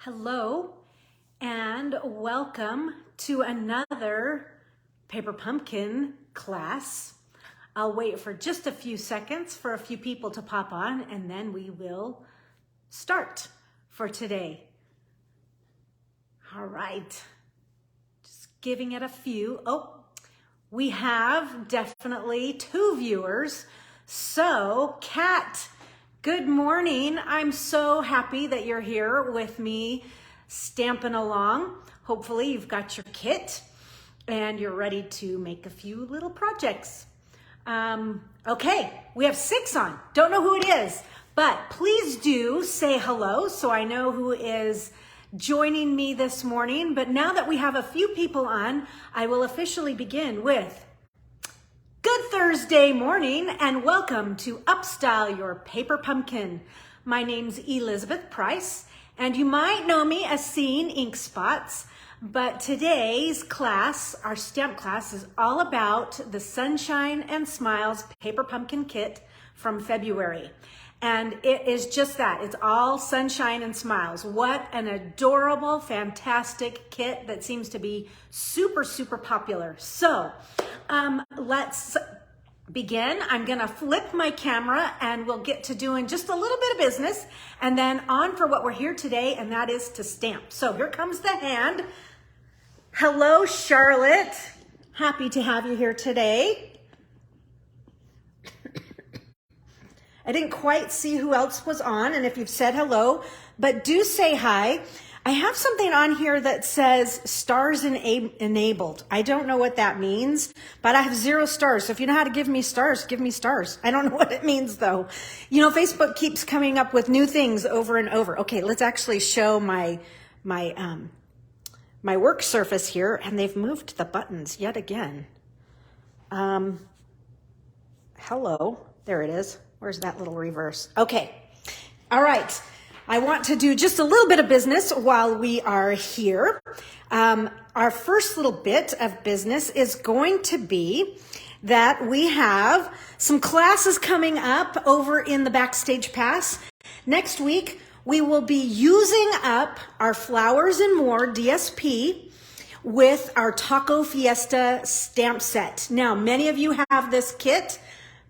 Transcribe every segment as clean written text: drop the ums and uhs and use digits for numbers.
Hello and welcome to another Paper Pumpkin class. I'll wait for just a few seconds for a few people to pop on and then we will start for today. All right, just giving it a few. Oh, we have definitely 2 viewers. So, Kat, good morning. I'm so happy that you're here with me stamping along. Hopefully you've got your kit and you're ready to make a few little projects. Okay, we have 6 on. Don't know who it is, but please do say hello so I know who is joining me this morning. But now that we have a few people on, I will officially begin with good Thursday morning and welcome to Upstyle Your Paper Pumpkin. My name's Elizabeth Price and you might know me as Seeing Ink Spots, but today's class, our stamp class, is all about the Sunshine and Smiles Paper Pumpkin Kit from February. And it is just that, it's all sunshine and smiles. What an adorable, fantastic kit that seems to be super, super popular. So let's begin. I'm gonna flip my camera and we'll get to doing just a little bit of business and then on for what we're here today, and that is to stamp. So here comes the hand. Hello, Charlotte. Happy to have you here today. I didn't quite see who else was on and if you've said hello, but do say hi. I have something on here that says stars enabled. I don't know what that means, but I have 0 stars. So if you know how to give me stars, give me stars. I don't know what it means though. You know, Facebook keeps coming up with new things over and over. Okay, let's actually show my work surface here, and they've moved the buttons yet again. Hello, there it is. Where's that little reverse? Okay, all right. I want to do just a little bit of business while we are here. Our first little bit of business is going to be that we have some classes coming up over in the Backstage Pass. Next week, we will be using up our Flowers and More DSP with our Taco Fiesta stamp set. Now, many of you have this kit.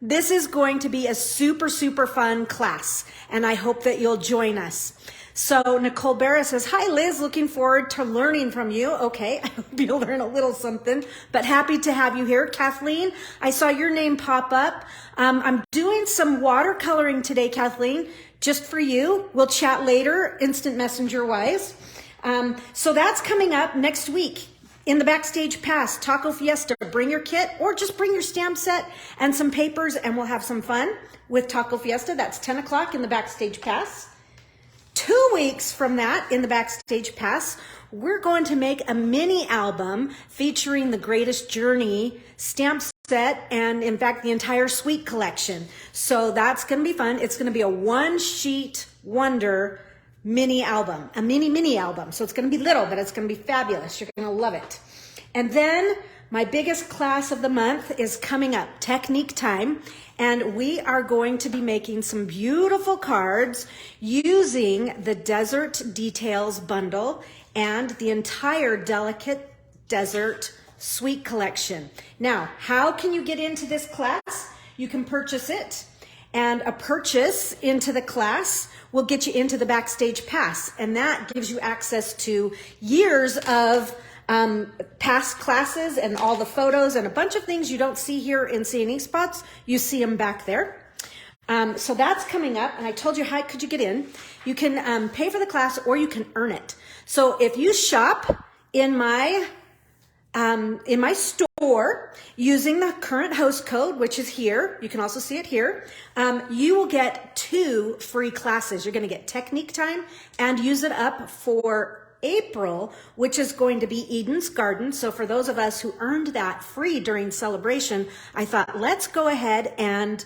This is going to be a super, super fun class, and I hope that you'll join us. So Nicole Barra says, hi Liz, looking forward to learning from you. Okay, I hope you'll learn a little something, but happy to have you here. Kathleen, I saw your name pop up. I'm doing some watercoloring today, Kathleen, just for you. We'll chat later, instant messenger wise. So that's coming up next week. In the Backstage Pass, Taco Fiesta, bring your kit or just bring your stamp set and some papers and we'll have some fun with Taco Fiesta. That's 10 o'clock in the Backstage Pass. 2 weeks from that in the Backstage Pass, we're going to make a mini album featuring the Greatest Journey stamp set and in fact the entire suite collection. So that's going to be fun. It's going to be a 1-sheet wonder mini album, a mini album. So it's going to be little, but it's going to be fabulous. You're going to love it. And then my biggest class of the month is coming up, Technique Time. And we are going to be making some beautiful cards using the Desert Details bundle and the entire Delicate Desert Suite collection. Now, how can you get into this class? You can purchase it, and a purchase into the class will get you into the Backstage Pass, and that gives you access to years of past classes and all the photos and a bunch of things you don't see here in Seeing Ink Spots. You see them back there. So that's coming up, and I told you how could you get in. You can pay for the class or you can earn it. So if you shop in my store using the current host code, which is here, you can also see it here, you will get 2 free classes. You're going to get Technique Time and Use It Up for April, which is going to be Eden's Garden. So for those of us who earned that free during celebration, I thought let's go ahead and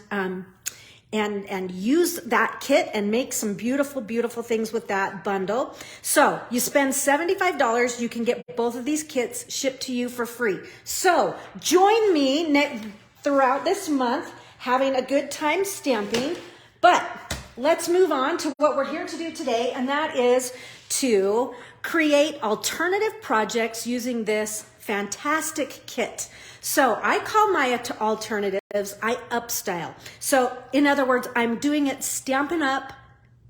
use that kit and make some beautiful, beautiful things with that bundle. So you spend $75, you can get both of these kits shipped to you for free. So join me throughout this month having a good time stamping, but let's move on to what we're here to do today, and that is to create alternative projects using this fantastic kit. So I call my alternatives, I upstyle. So in other words, I'm doing it Stampin' Up!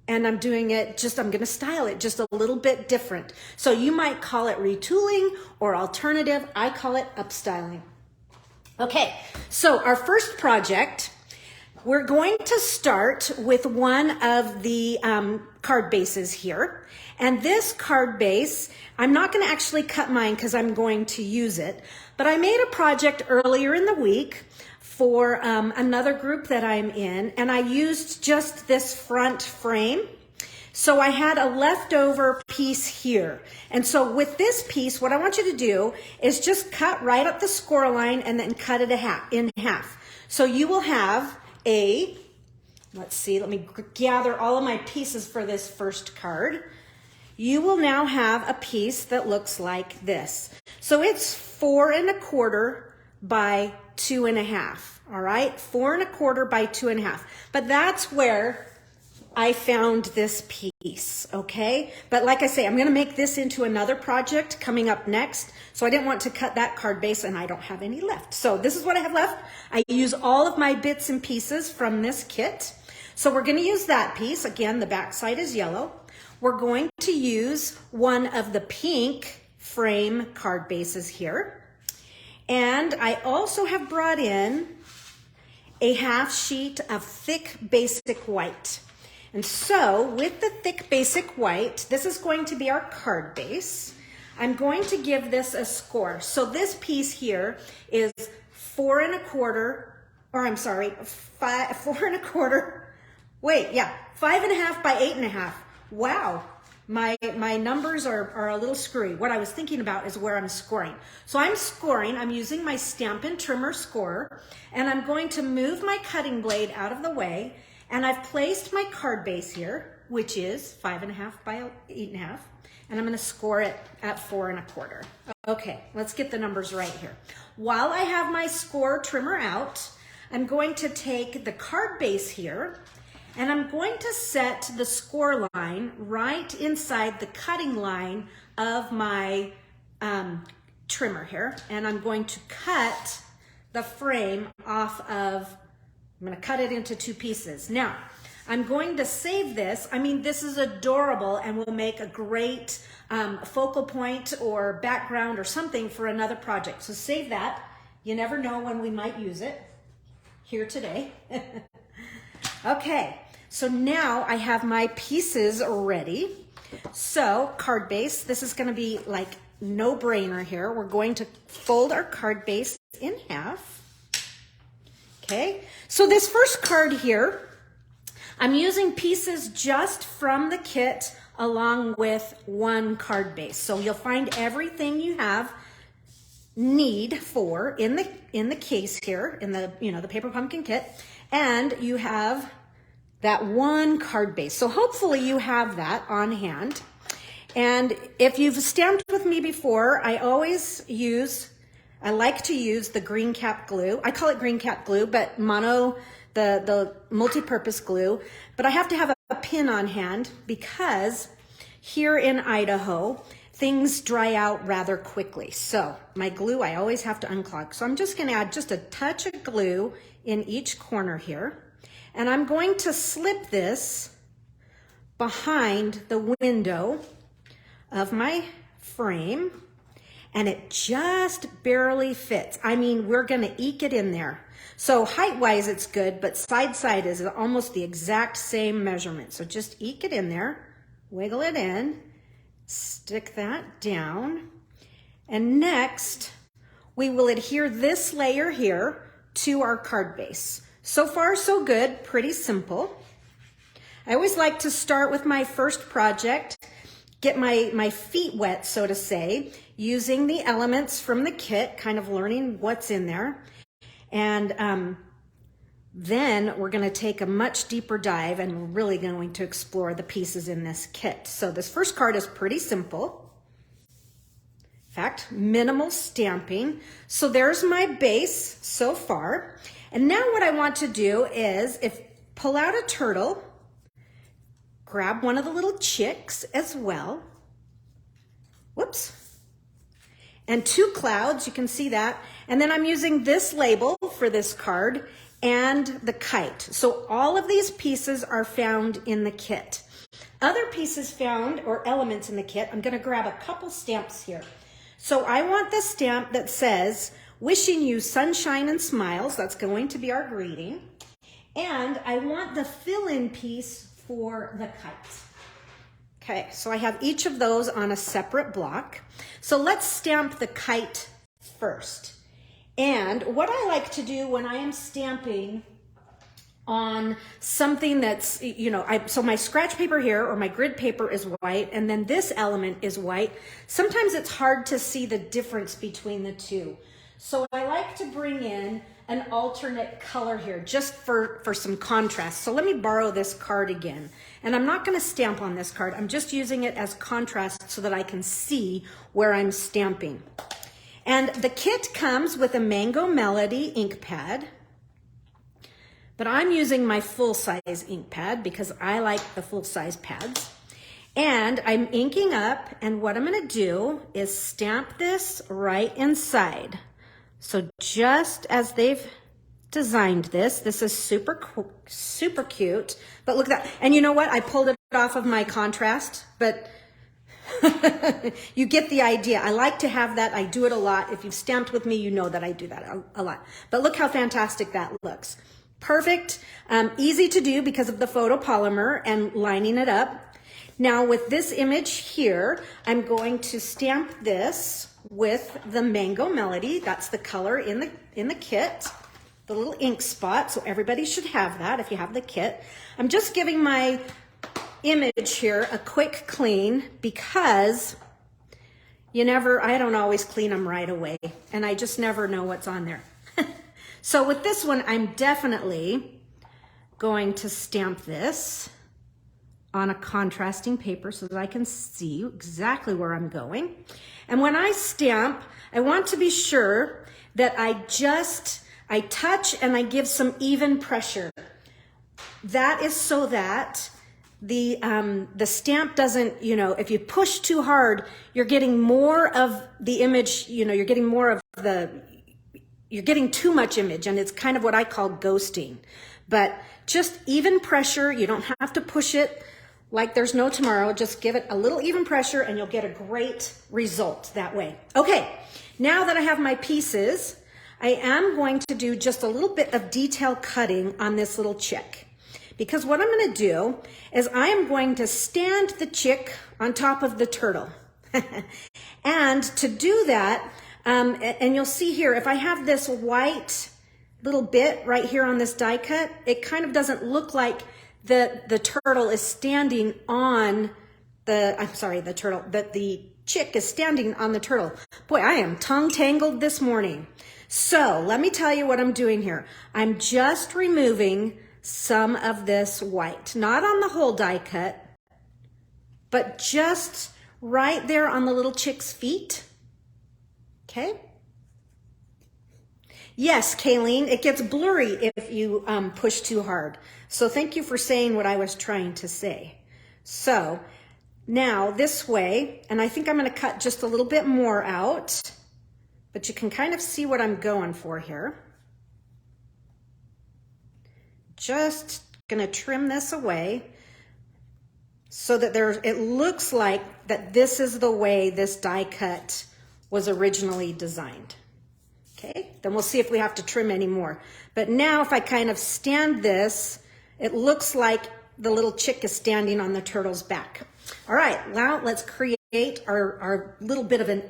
And I'm doing it just, I'm gonna style it just a little bit different. So you might call it retooling or alternative. I call it upstyling. Okay, so our first project, we're going to start with one of the card bases here. And this card base, I'm not gonna actually cut mine because I'm going to use it, but I made a project earlier in the week for another group that I'm in, and I used just this front frame. So I had a leftover piece here. And so with this piece, what I want you to do is just cut right up the score line and then cut it in half. So you will have let's see, let me gather all of my pieces for this first card. You will now have a piece that looks like this. So it's 4 1/4 by 2 1/2. All right, 4 1/4 by 2 1/2. But that's where I found this piece, okay? But like I say, I'm gonna make this into another project coming up next. So I didn't want to cut that card base, and I don't have any left. So this is what I have left. I use all of my bits and pieces from this kit. So we're gonna use that piece. Again, the back side is yellow. We're going to use one of the pink frame card bases here. And I also have brought in a half sheet of thick basic white. And so with the thick basic white, this is going to be our card base. I'm going to give this a score. So this piece here is 4 1/4, or I'm sorry, 4 1/4, 5.5 by 8 1/2. Wow. My numbers are a little screwy. What I was thinking about is where I'm scoring. So I'm using my Stampin' Trimmer scorer, and I'm going to move my cutting blade out of the way, and I've placed my card base here, which is 5 1/2 by 8 1/2, and I'm gonna score it at 4 1/4. Okay, let's get the numbers right here. While I have my score trimmer out, I'm going to take the card base here, and I'm going to set the score line right inside the cutting line of my trimmer here. And I'm going to cut the frame off of, I'm gonna cut it into 2 pieces. Now, I'm going to save this. I mean, this is adorable and will make a great focal point or background or something for another project. So save that. You never know when we might use it. Here today. Okay, so now I have my pieces ready. So card base, this is gonna be like no brainer here. We're going to fold our card base in half. Okay, so this first card here, I'm using pieces just from the kit along with one card base. So you'll find everything you need for in the case here, in the the Paper Pumpkin kit, and you have that one card base. So hopefully you have that on hand. And if you've stamped with me before, I like to use the green cap glue. I call it green cap glue, but the multi-purpose glue. But I have to have a pin on hand because here in Idaho, things dry out rather quickly. So my glue, I always have to unclog. So I'm just gonna add just a touch of glue in each corner here. And I'm going to slip this behind the window of my frame, and it just barely fits. I mean, we're gonna eke it in there. So height-wise, it's good, but side is almost the exact same measurement. So just eke it in there, wiggle it in, stick that down, and next, we will adhere this layer here to our card base. So far, so good, pretty simple. I always like to start with my first project, get my feet wet, so to say, using the elements from the kit, kind of learning what's in there. And then we're gonna take a much deeper dive and we're really going to explore the pieces in this kit. So this first card is pretty simple. In fact, minimal stamping. So there's my base so far. And now what I want to do is pull out a turtle grab one of the little chicks as well. Whoops. And 2 clouds, you can see that. And then I'm using this label for this card and the kite. So all of these pieces are found in the kit. Other pieces found, or elements in the kit, I'm gonna grab a couple stamps here. So I want the stamp that says, wishing you sunshine and smiles. That's going to be our greeting. And I want the fill-in piece for the kite. Okay, so I have each of those on a separate block. So let's stamp the kite first. And what I like to do when I am stamping on something that's, you know, so my scratch paper here or my grid paper is white, and then this element is white. Sometimes it's hard to see the difference between the two. So I like to bring in an alternate color here just for some contrast. So let me borrow this card again. And I'm not gonna stamp on this card. I'm just using it as contrast so that I can see where I'm stamping. And the kit comes with a Mango Melody ink pad, but I'm using my full-size ink pad because I like the full-size pads. And I'm inking up, and what I'm gonna do is stamp this right inside. So just as they've designed this, this is super cute, but look at that. And you know what? I pulled it off of my contrast, but you get the idea. I like to have that. I do it a lot. If you've stamped with me, you know that I do that a lot. But look how fantastic that looks. Perfect, easy to do because of the photopolymer and lining it up. Now with this image here, I'm going to stamp this with the Mango Melody. That's the color in the kit, the little ink spot. So everybody should have that if you have the kit. I'm just giving my image here a quick clean because I don't always clean them right away, and I just never know what's on there. So with this one, I'm definitely going to stamp this on a contrasting paper so that I can see exactly where I'm going. And when I stamp, I want to be sure that I touch and I give some even pressure. That is so that the stamp doesn't, if you push too hard, you're getting more of the image, you're getting too much image, and it's kind of what I call ghosting. But just even pressure, you don't have to push it like there's no tomorrow. Just give it a little even pressure and you'll get a great result that way. Okay, now that I have my pieces, I am going to do just a little bit of detail cutting on this little chick. Because what I'm gonna do is I am going to stand the chick on top of the turtle. And to do that, and you'll see here, if I have this white little bit right here on this die cut, it kind of doesn't look like the turtle is standing on the chick is standing on the turtle. Boy, I am tongue tangled this morning. So let me tell you what I'm doing here. I'm just removing some of this white, not on the whole die cut, but just right there on the little chick's feet. Okay. Yes, Kayleen, it gets blurry if you push too hard. So thank you for saying what I was trying to say. So now this way, and I think I'm going to cut just a little bit more out, but you can kind of see what I'm going for here. Just going to trim this away so that it looks like that this is the way this die cut was originally designed. Okay, then we'll see if we have to trim any more. But now if I kind of stand this, it looks like the little chick is standing on the turtle's back. All right, now let's create our little bit of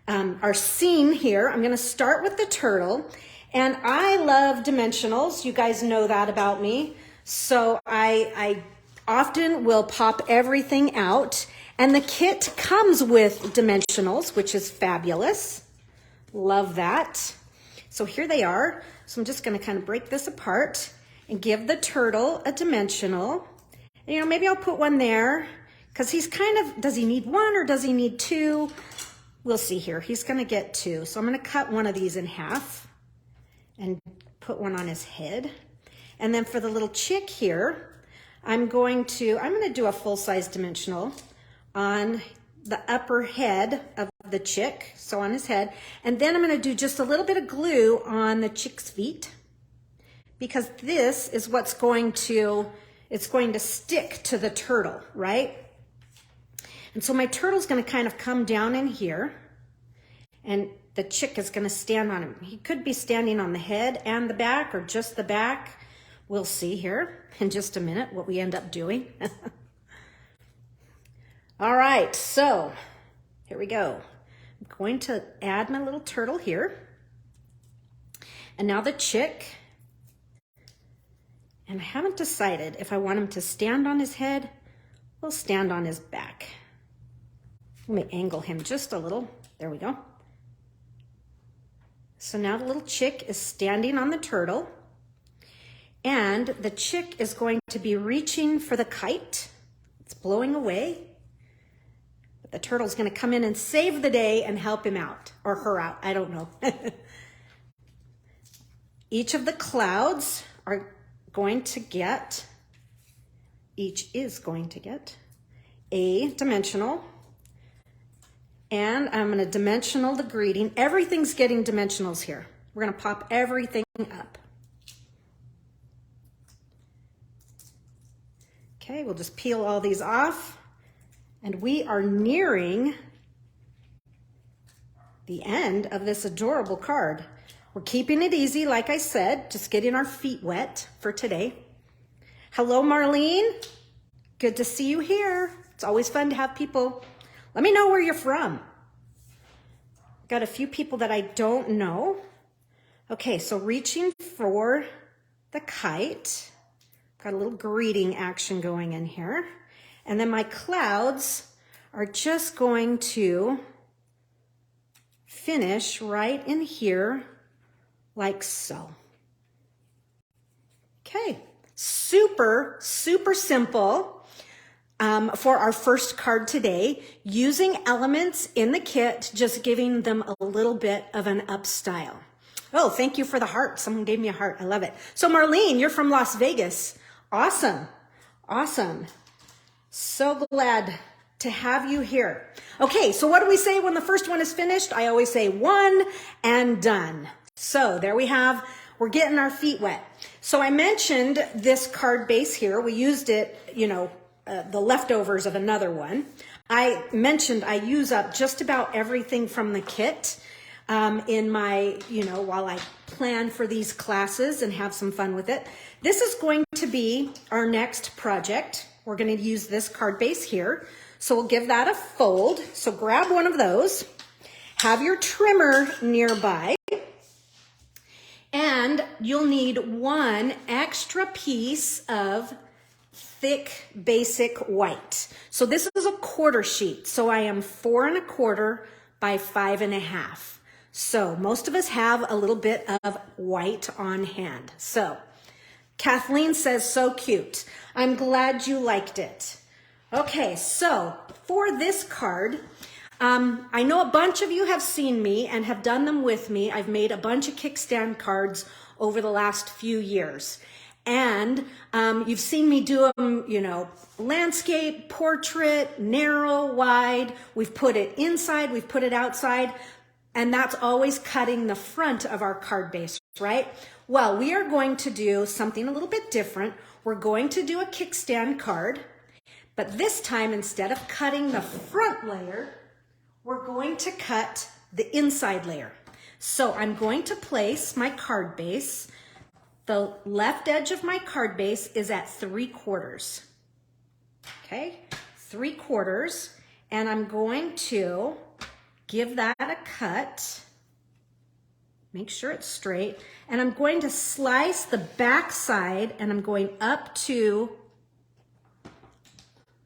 our scene here. I'm gonna start with the turtle, and I love dimensionals. You guys know that about me. So I often will pop everything out, and the kit comes with dimensionals, which is fabulous. Love that. So here they are. So I'm just going to kind of break this apart and give the turtle a dimensional. And, maybe I'll put one there because he's kind of, does he need one or does he need two? We'll see here. He's going to get two. So I'm going to cut one of these in half and put one on his head. And then for the little chick here, I'm going to do a full-size dimensional on the upper head of the chick, so on his head, and then I'm going to do just a little bit of glue on the chick's feet, because this is what's going to, it's going to stick to the turtle, right? And so my turtle's going to kind of come down in here, and the chick is going to stand on him. He could be standing on the head and the back, or just the back. We'll see here in just a minute what we end up doing. All right, so here we go. I'm going to add my little turtle here. And now the chick. And I haven't decided if I want him to stand on his head or stand on his back. Let me angle him just a little. There we go. So now the little chick is standing on the turtle. And the chick is going to be reaching for the kite. It's blowing away. The turtle's going to come in and save the day and help him out, or her out, I don't know. Each of the clouds are going to get, each is going to get a dimensional, and I'm going to dimensional the greeting. Everything's getting dimensionals here. We're going to pop everything up. Okay, we'll just peel all these off. And we are nearing the end of this adorable card. We're keeping it easy, like I said, just getting our feet wet for today. Hello, Marlene. Good to see you here. It's always fun to have people. Let me know where you're from. Got a few people that I don't know. Okay, so reaching for the kite. Got a little greeting action going in here. And then my clouds are just going to finish right in here, like so. Okay, super, super simple for our first card today, using elements in the kit, just giving them a little bit of an up style. Oh, thank you for the heart. Someone gave me a heart. I love it. So Marlene, you're from Las Vegas. Awesome, awesome. So glad to have you here. Okay, so what do we say when the first one is finished? I always say one and done. So there we have, we're getting our feet wet. So I mentioned this card base here. We used it, the leftovers of another one. I mentioned I use up just about everything from the kit in my, while I plan for these classes and have some fun with it. This is going to be our next project. We're going to use this card base here. So we'll give that a fold. So grab one of those, have your trimmer nearby, and you'll need one extra piece of thick basic white. So this is a quarter sheet. So I am 4 1/4 by 5 1/2. So most of us have a little bit of white on hand. So Kathleen says, so cute. I'm glad you liked it. Okay, so for this card, I know a bunch of you have seen me and have done them with me. I've made a bunch of kickstand cards over the last few years. And you've seen me do them, landscape, portrait, narrow, wide. We've put it inside, we've put it outside. And that's always cutting the front of our card base, right? Well, we are going to do something a little bit different. We're going to do a kickstand card, but this time, instead of cutting the front layer, we're going to cut the inside layer. So I'm going to place my card base. The left edge of my card base is at 3/4. Okay, 3/4, and I'm going to give that a cut. Make sure it's straight. And I'm going to slice the back side, and I'm going up to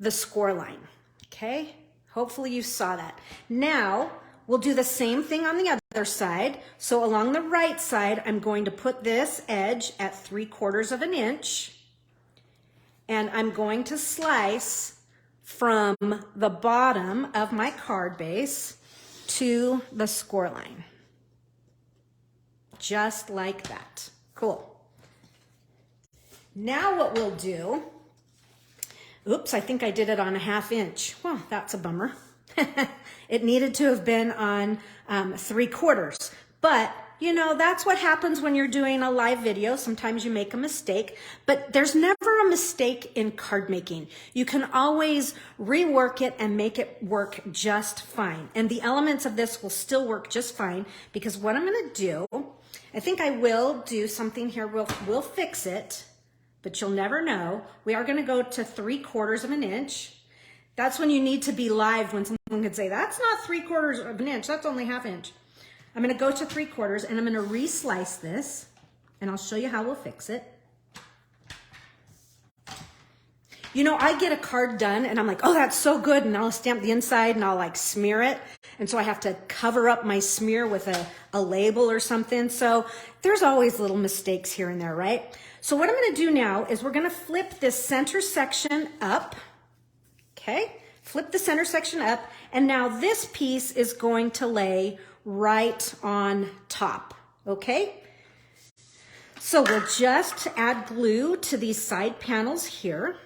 the score line. Okay? Hopefully you saw that. Now, we'll do the same thing on the other side. So along the right side, I'm going to put this edge at 3/4 inch. And I'm going to slice from the bottom of my card base to the score line. Just like that. Cool. Now what we'll do Oops, I think I did it on a 1/2 inch. Well, that's a bummer. It needed to have been on 3/4. But, you know, that's what happens when you're doing a live video. Sometimes you make a mistake, but there's never a mistake in card making. You can always rework it and make it work just fine. And the elements of this will still work just fine, because what I'm gonna do, I think I will do something here. We'll fix it, but you'll never know. We are gonna go to 3/4 of an inch. That's when you need to be live, when someone could say, that's not 3/4 of an inch, that's only 1/2 inch. I'm gonna go to 3/4 and I'm gonna re-slice this, and I'll show you how we'll fix it. You know, I get a card done and I'm like, oh, that's so good. And I'll stamp the inside and I'll like smear it. And so I have to cover up my smear with a label or something. So there's always little mistakes here and there, right? So what I'm gonna do now is we're gonna flip this center section up. Okay, flip the center section up, and now this piece is going to lay right on top, okay? So we'll just add glue to these side panels here.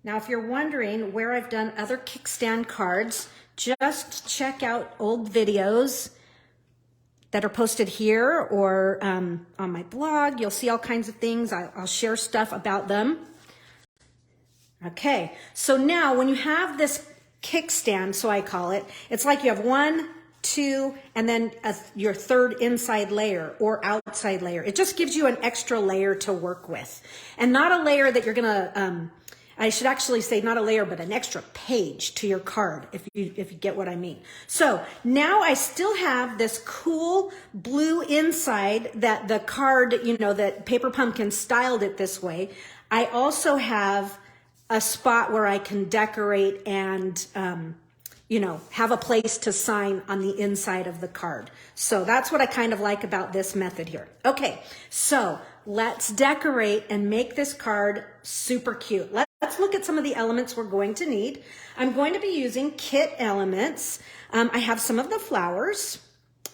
Now, if you're wondering where I've done other kickstand cards, just check out old videos that are posted here or on my blog. You'll see all kinds of things. I'll share stuff about them. Okay, so now when you have this kickstand, so I call it, it's like you have 1, 2, and then your third inside layer or outside layer. It just gives you an extra layer to work with, and not a layer that you're gonna, I should actually say not a layer, but an extra page to your card, if you get what I mean. So now I still have this cool blue inside that the card, you know, that Paper Pumpkin styled it this way. I also have a spot where I can decorate and, you know, have a place to sign on the inside of the card. So that's what I kind of like about this method here. Okay, so let's decorate and make this card super cute. Let's look at some of the elements we're going to need. I'm going to be using kit elements. I have some of the flowers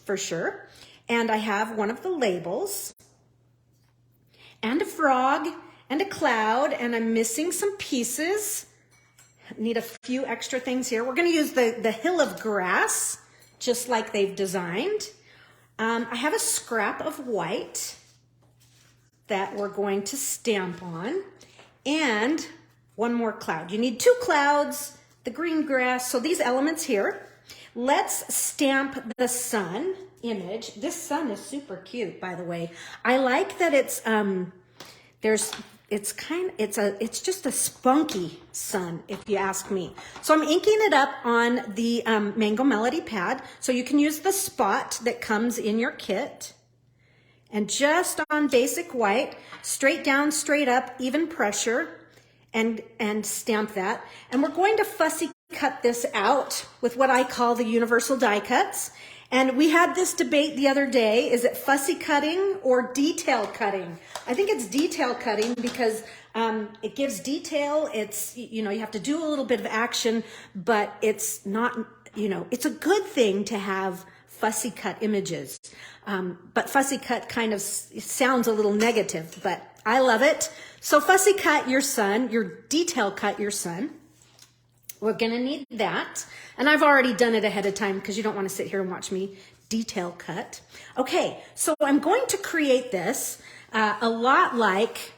for sure, and I have one of the labels, and a frog, and a cloud, and I'm missing some pieces. Need a few extra things here. We're gonna use the hill of grass, just like they've designed. I have a scrap of white that we're going to stamp on, and one more cloud. You need 2 clouds, the green grass, so these elements here. Let's stamp the sun image. This sun is super cute, by the way. I like that it's it's just a spunky sun, if you ask me. So I'm inking it up on the Mango Melody pad. So you can use the spot that comes in your kit. And just on basic white, straight down, straight up, even pressure, and stamp that. And we're going to fussy cut this out with what I call the universal die cuts. And we had this debate the other day, is it fussy cutting or detail cutting? I think it's detail cutting because it gives detail. It's, you know, you have to do a little bit of action, but it's not, you know, it's a good thing to have fussy cut images. But fussy cut kind of sounds a little negative, but I love it. So fussy cut your sun, your detail cut your sun. We're gonna need that. And I've already done it ahead of time because you don't want to sit here and watch me detail cut. Okay, so I'm going to create this a lot like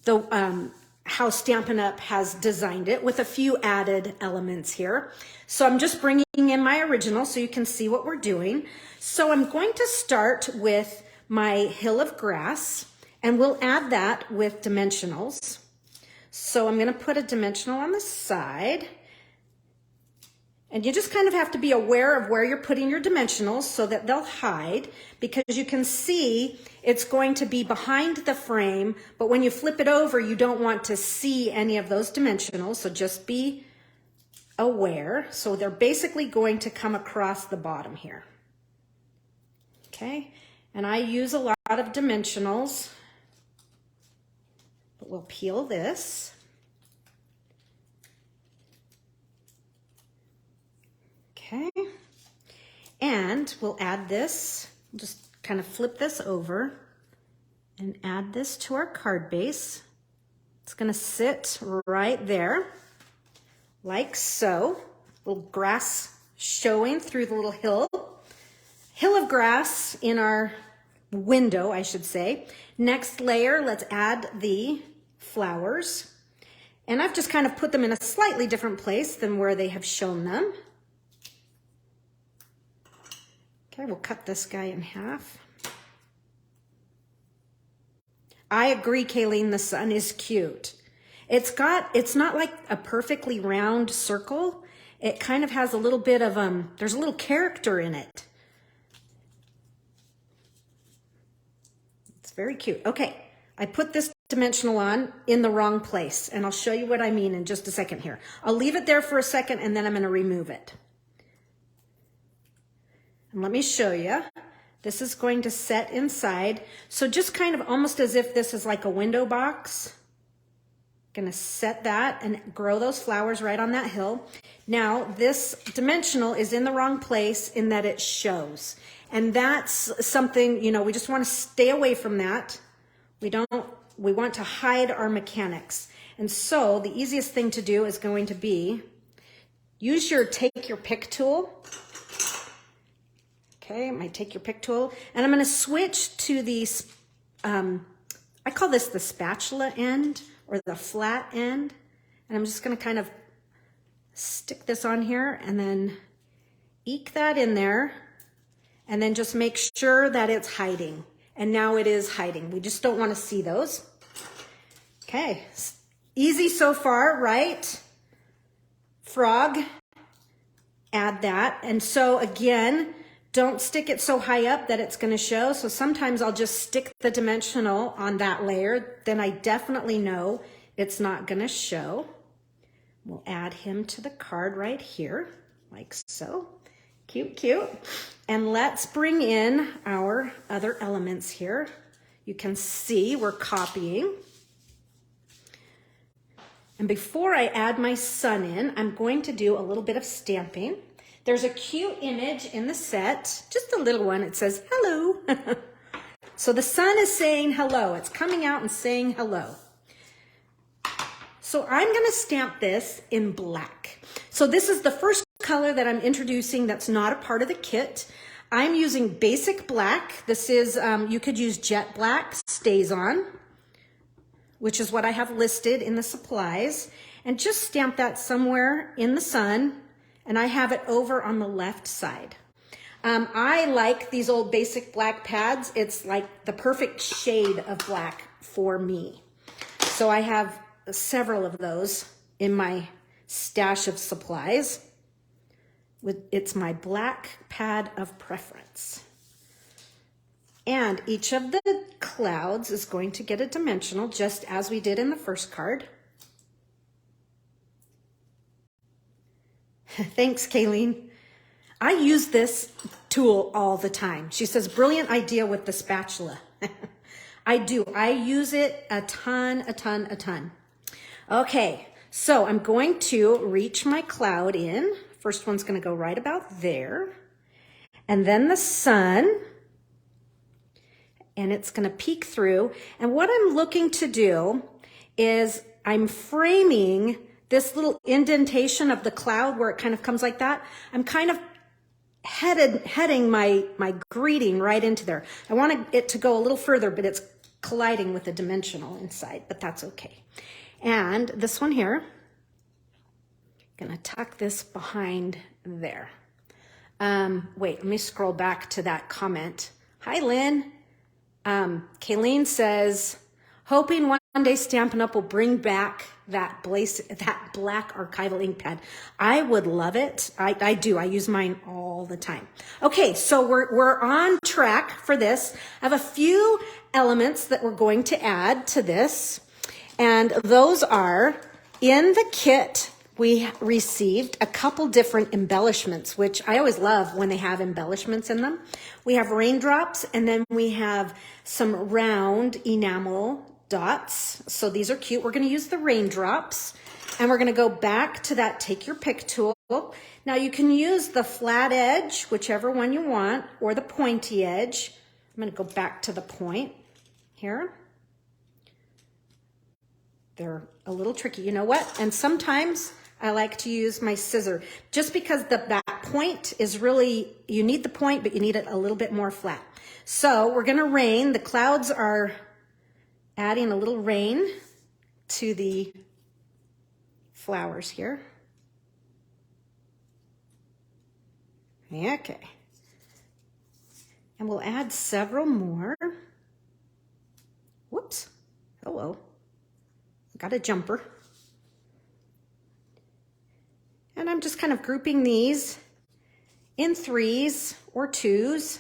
the how Stampin' Up! Has designed it, with a few added elements here. So I'm just bringing in my original so you can see what we're doing. So I'm going to start with my hill of grass, and we'll add that with dimensionals. So I'm gonna put a dimensional on the side. And you just kind of have to be aware of where you're putting your dimensionals so that they'll hide, because you can see it's going to be behind the frame, but when you flip it over, you don't want to see any of those dimensionals, so just be aware. So they're basically going to come across the bottom here. Okay, and I use a lot of dimensionals, but we'll peel this. Okay, and we'll add this, just kind of flip this over and add this to our card base. It's gonna sit right there, like so. Little grass showing through the little hill of grass in our window, I should say. Next layer, let's add the flowers. And I've just kind of put them in a slightly different place than where they have shown them. Okay, we'll cut this guy in half. I agree, Kayleen, the sun is cute. It's not like a perfectly round circle. It kind of has a little bit of, there's a little character in it. It's very cute. Okay, I put this dimensional on in the wrong place, and I'll show you what I mean in just a second here. I'll leave it there for a second, and then I'm gonna remove it. And let me show you. This is going to set inside. So just kind of almost as if this is like a window box. Gonna set that and grow those flowers right on that hill. Now this dimensional is in the wrong place in that it shows. And that's something, you know, we just want to stay away from that. We want to hide our mechanics. And so the easiest thing to do is going to be use your take your pick tool. Okay, I might take your pick tool, and I'm going to switch to these, I call this the spatula end or the flat end. And I'm just going to kind of stick this on here and then eke that in there and then just make sure that it's hiding. And now it is hiding. We just don't want to see those. Okay, easy so far, right? Frog, add that. And so again, don't stick it so high up that it's going to show. So sometimes I'll just stick the dimensional on that layer. Then I definitely know it's not going to show. We'll add him to the card right here, like so. Cute, cute. And let's bring in our other elements here. You can see we're copying. And before I add my sun in, I'm going to do a little bit of stamping. There's a cute image in the set, just a little one. It says, hello. So the sun is saying hello. It's coming out and saying hello. So I'm going to stamp this in black. So this is the first color that I'm introducing that's not a part of the kit. I'm using basic black. This is, you could use jet black, stays on, which is what I have listed in the supplies. And just stamp that somewhere in the sun. And I have it over on the left side. I like these old basic black pads. It's like the perfect shade of black for me. So I have several of those in my stash of supplies. It's my black pad of preference. And each of the clouds is going to get a dimensional, just as we did in the first card. Thanks, Kayleen. I use this tool all the time. She says, brilliant idea with the spatula. I do. I use it a ton. Okay, so I'm going to reach my cloud in. First one's going to go right about there. And then the sun. And it's going to peek through. And what I'm looking to do is I'm framing this little indentation of the cloud where it kind of comes like that. I'm kind of heading my greeting right into there. I want it to go a little further, but it's colliding with the dimensional inside, but that's okay. And this one here, gonna tuck this behind there. Wait, let me scroll back to that comment. Hi, Lynn. Kayleen says, hoping one day Stampin' Up! Will bring back that black archival ink pad. I would love it. I do. I use mine all the time. Okay, so we're on track for this. I have a few elements that we're going to add to this, and those are in the kit. We received a couple different embellishments, which I always love when they have embellishments in them. We have raindrops, and then we have some round enamel dots. So these are cute. We're going to use the raindrops, and we're going to go back to that take your pick tool. Now you can use the flat edge, whichever one you want, or the pointy edge. I'm going to go back to the point here. They're a little tricky. You know what? And sometimes I like to use my scissor just because that point is really, you need the point, but you need it a little bit more flat. So we're going to rain. The clouds are adding a little rain to the flowers here. Okay. And we'll add several more. Whoops. Hello. Got a jumper. And I'm just kind of grouping these in 3s or 2s,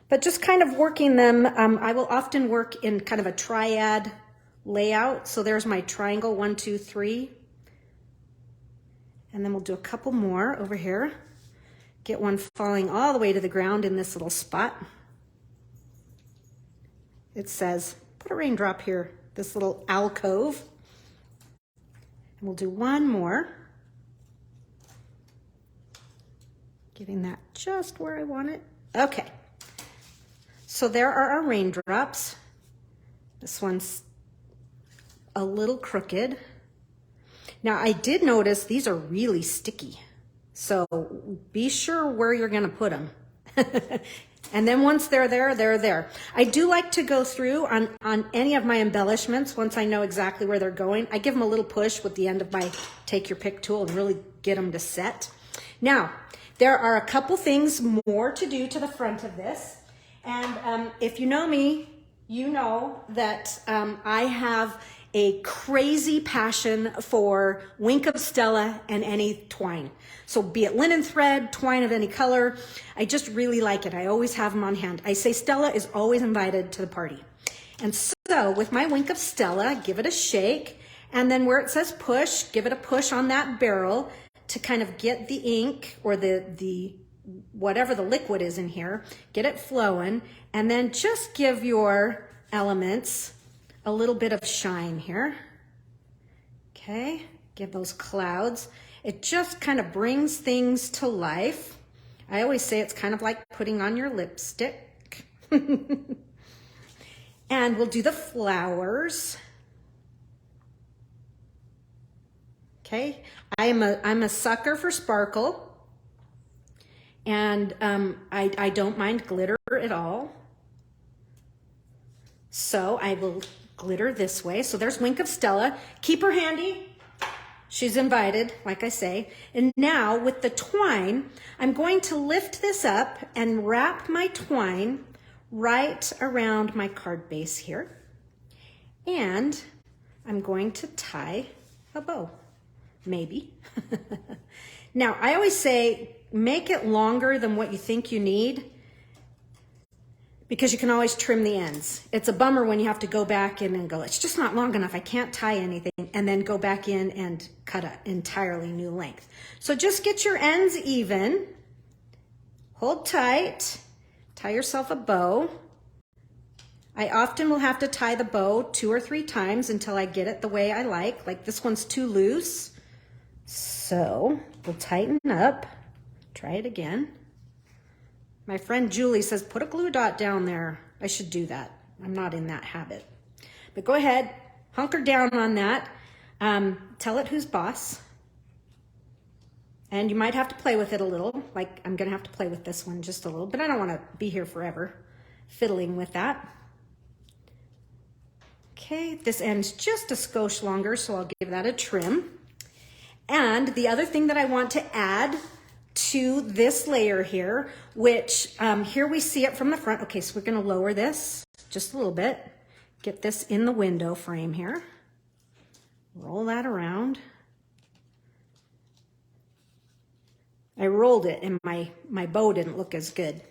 but just kind of working them. I will often work in kind of a triad layout. So there's my triangle, 1, 2, 3. And then we'll do a couple more over here. Get one falling all the way to the ground in this little spot. It says, put a raindrop here, this little alcove. And we'll do one more. Getting that just where I want it. Okay. So there are our raindrops. This one's a little crooked. Now I did notice these are really sticky. So be sure where you're going to put them. And then once they're there, they're there. I do like to go through on any of my embellishments once I know exactly where they're going. I give them a little push with the end of my take your pick tool and really get them to set. Now, there are a couple things more to do to the front of this. And if you know me, you know that I have a crazy passion for Wink of Stella and any twine. So be it linen thread, twine of any color, I just really like it. I always have them on hand. I say Stella is always invited to the party. And so with my Wink of Stella, give it a shake. And then where it says push, give it a push on that barrel to kind of get the ink or the whatever the liquid is in here, get it flowing. And then just give your elements a little bit of shine here. Okay, give those clouds. It just kind of brings things to life. I always say it's kind of like putting on your lipstick. And we'll do the flowers. Okay, I'm a sucker for sparkle. And I don't mind glitter at all. So I will glitter this way. So there's Wink of Stella. Keep her handy. She's invited, like I say. And now with the twine, I'm going to lift this up and wrap my twine right around my card base here. And I'm going to tie a bow, maybe. Now, I always say, make it longer than what you think you need, because you can always trim the ends. It's a bummer when you have to go back in and go, it's just not long enough, I can't tie anything, and then go back in and cut an entirely new length. So just get your ends even, hold tight, tie yourself a bow. I often will have to tie the bow 2 or 3 times until I get it the way I like this one's too loose. So we'll tighten up, try it again. My friend Julie says, put a glue dot down there. I should do that. I'm not in that habit. But go ahead, hunker down on that. Tell it who's boss. And you might have to play with it a little. Like I'm gonna have to play with this one just a little, but I don't wanna be here forever fiddling with that. Okay, this end's just a skosh longer, so I'll give that a trim. And the other thing that I want to add to this layer here, which here we see it from the front. Okay, so we're gonna lower this just a little bit, get this in the window frame here, roll that around. I rolled it and my bow didn't look as good.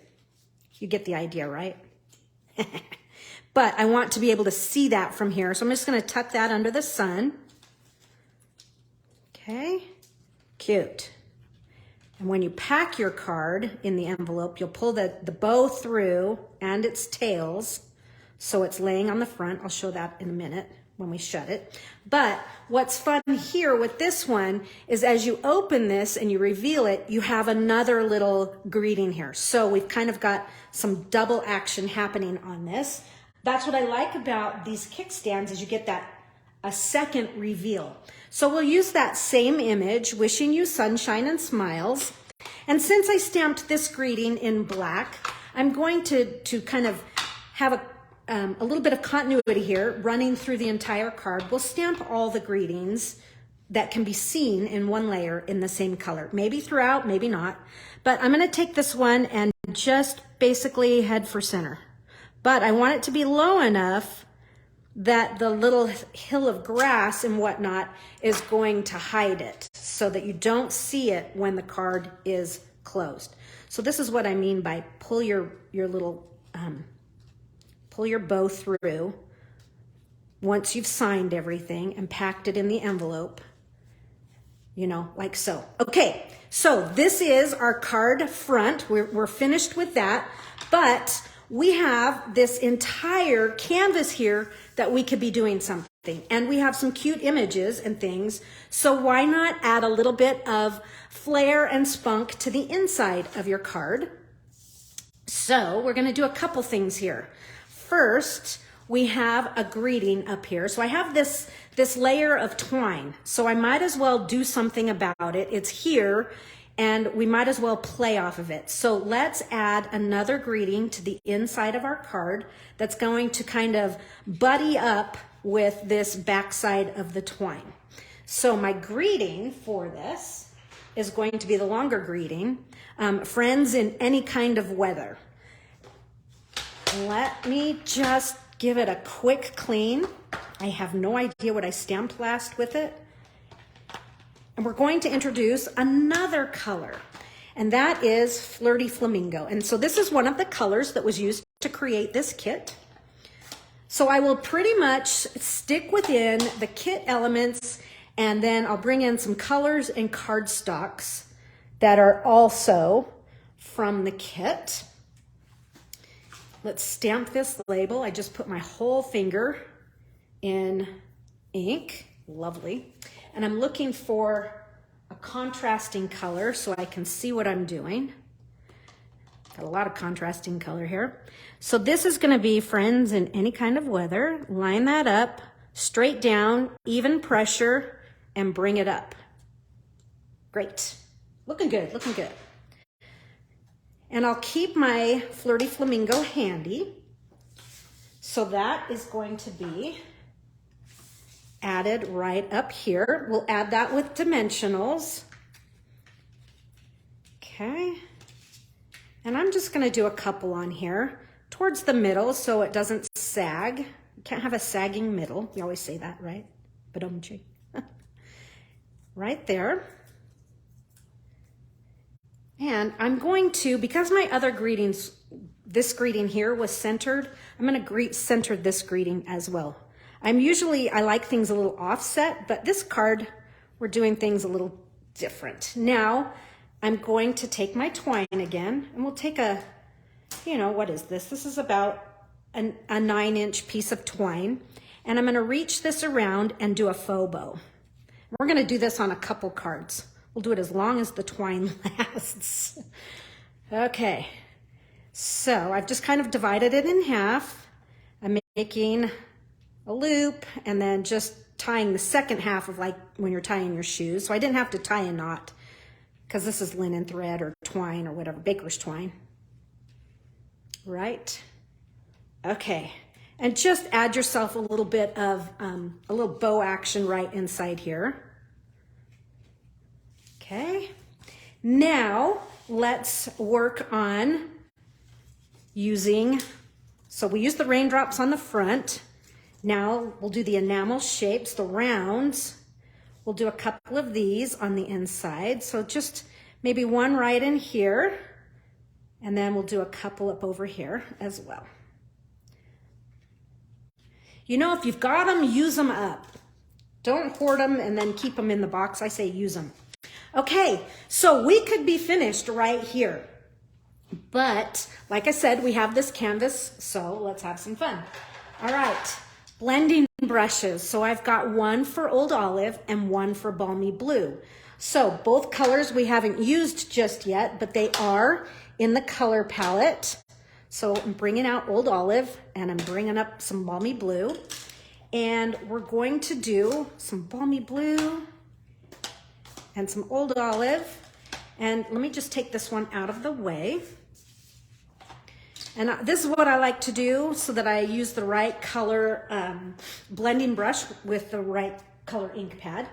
You get the idea, right? But I want to be able to see that from here, so I'm just gonna tuck that under the sun. Okay, cute. And when you pack your card in the envelope, you'll pull the bow through and its tails so it's laying on the front. I'll show that in a minute when we shut it. But what's fun here with this one is as you open this and you reveal it, you have another little greeting here. So we've kind of got some double action happening on this. That's what I like about these kickstands is you get that a second reveal. So we'll use that same image, wishing you sunshine and smiles. And since I stamped this greeting in black, I'm going to kind of have a little bit of continuity here running through the entire card. We'll stamp all the greetings that can be seen in one layer in the same color. Maybe throughout, maybe not. But I'm going to take this one and just basically head for center. But I want it to be low enough that the little hill of grass and whatnot is going to hide it so that you don't see it when the card is closed. So this is what I mean by pull your little, pull your bow through once you've signed everything and packed it in the envelope, you know, like so. Okay, so this is our card front. We're finished with that, but we have this entire canvas here that we could be doing something. And we have some cute images and things. So why not add a little bit of flair and spunk to the inside of your card? So we're gonna do a couple things here. First, we have a greeting up here. So I have this layer of twine. So I might as well do something about it. It's here. And we might as well play off of it. So let's add another greeting to the inside of our card that's going to kind of buddy up with this backside of the twine. So my greeting for this is going to be the longer greeting, friends in any kind of weather. Let me just give it a quick clean. I have no idea what I stamped last with it. And we're going to introduce another color, and that is Flirty Flamingo. And so this is one of the colors that was used to create this kit. So I will pretty much stick within the kit elements, and then I'll bring in some colors and cardstocks that are also from the kit. Let's stamp this label. I just put my whole finger in ink. Lovely. And I'm looking for a contrasting color so I can see what I'm doing. Got a lot of contrasting color here. So this is going to be friends in any kind of weather. Line that up, straight down, even pressure, and bring it up. Great. Looking good, looking good. And I'll keep my Flirty Flamingo handy. So that is going to be added right up here. We'll add that with dimensionals. Okay. And I'm just going to do a couple on here towards the middle so it doesn't sag. You can't have a sagging middle. You always say that, right? Ba-dum-chee. Right there. And I'm going to, because my other greetings, this greeting here was centered, I'm going to center this greeting as well. I like things a little offset, but this card, we're doing things a little different. Now, I'm going to take my twine again, and we'll take a, what is this? This is about a 9-inch piece of twine, and I'm gonna reach this around and do a faux bow. We're gonna do this on a couple cards. We'll do it as long as the twine lasts. Okay, so I've just kind of divided it in half. I'm making a loop and then just tying the second half of like when you're tying your shoes. So I didn't have to tie a knot because this is linen thread or twine or whatever, baker's twine. Right? Okay. And just add yourself a little bit of a little bow action right inside here. Okay. Now let's work on using, so we use the raindrops on the front. Now we'll do the enamel shapes, the rounds. We'll do a couple of these on the inside. So just maybe one right in here, and then we'll do a couple up over here as well. If you've got them, use them up. Don't hoard them and then keep them in the box. I say use them. Okay, so we could be finished right here. But like I said, we have this canvas, so let's have some fun. All right. Blending brushes. So I've got one for Old Olive and one for Balmy Blue. So both colors we haven't used just yet, but they are in the color palette. So I'm bringing out Old Olive and I'm bringing up some Balmy Blue. And we're going to do some Balmy Blue and some Old Olive. And let me just take this one out of the way. And this is what I like to do so that I use the right color blending brush with the right color ink pad.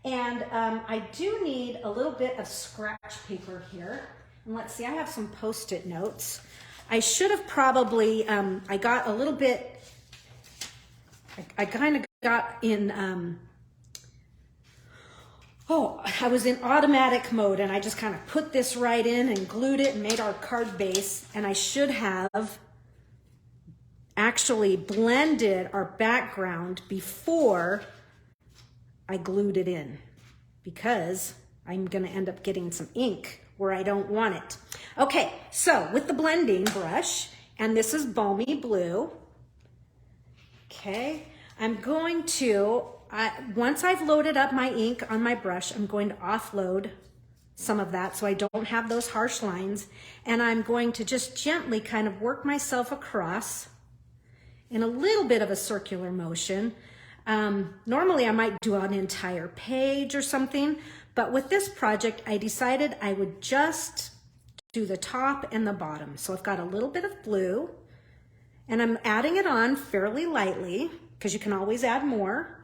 And I do need a little bit of scratch paper here. And let's see, I have some Post-it notes. I should have probably, I got a little bit, I kind of got in, I was in automatic mode and I just kind of put this right in and glued it and made our card base. And I should have actually blended our background before I glued it in, because I'm going to end up getting some ink where I don't want it. Okay, so with the blending brush, and this is Balmy Blue. Okay, I'm going to, once I've loaded up my ink on my brush, I'm going to offload some of that so I don't have those harsh lines. And I'm going to just gently kind of work myself across in a little bit of a circular motion. Normally I might do an entire page or something, but with this project, I decided I would just do the top and the bottom. So I've got a little bit of blue and I'm adding it on fairly lightly because you can always add more,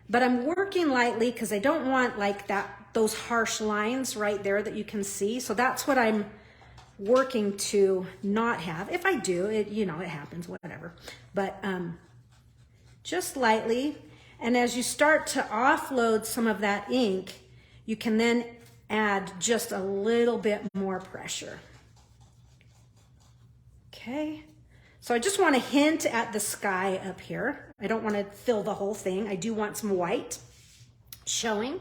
but I'm working lightly because I don't want like those harsh lines right there that you can see. So that's what I'm working to not have. If I do, it happens, whatever. But just lightly. And as you start to offload some of that ink, you can then add just a little bit more pressure. Okay. So I just want to hint at the sky up here. I don't want to fill the whole thing. I do want some white showing.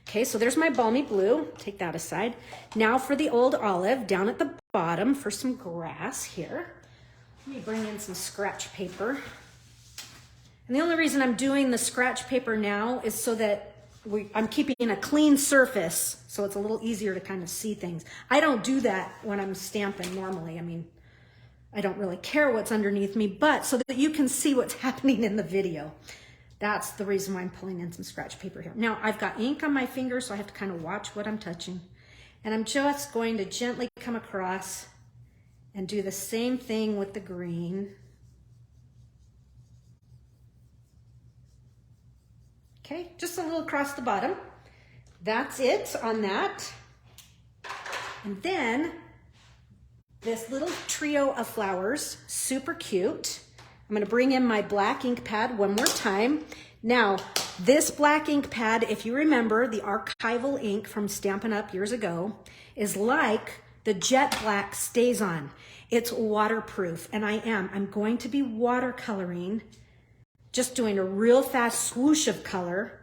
Okay, so there's my Balmy Blue. Take that aside. Now for the Old Olive, down at the bottom for some grass here. Let me bring in some scratch paper. And the only reason I'm doing the scratch paper now is so that I'm keeping a clean surface, so it's a little easier to kind of see things. I don't do that when I'm stamping normally. I mean, I don't really care what's underneath me, but so that you can see what's happening in the video. That's the reason why I'm pulling in some scratch paper here. Now I've got ink on my fingers, so I have to kind of watch what I'm touching. And I'm just going to gently come across and do the same thing with the green. Okay, just a little across the bottom. That's it on that. And then this little trio of flowers, super cute. I'm gonna bring in my black ink pad one more time. Now, this black ink pad, if you remember the archival ink from Stampin' Up! Years ago, is like the jet black StazOn. It's waterproof, and I'm going to be watercoloring, just doing a real fast swoosh of color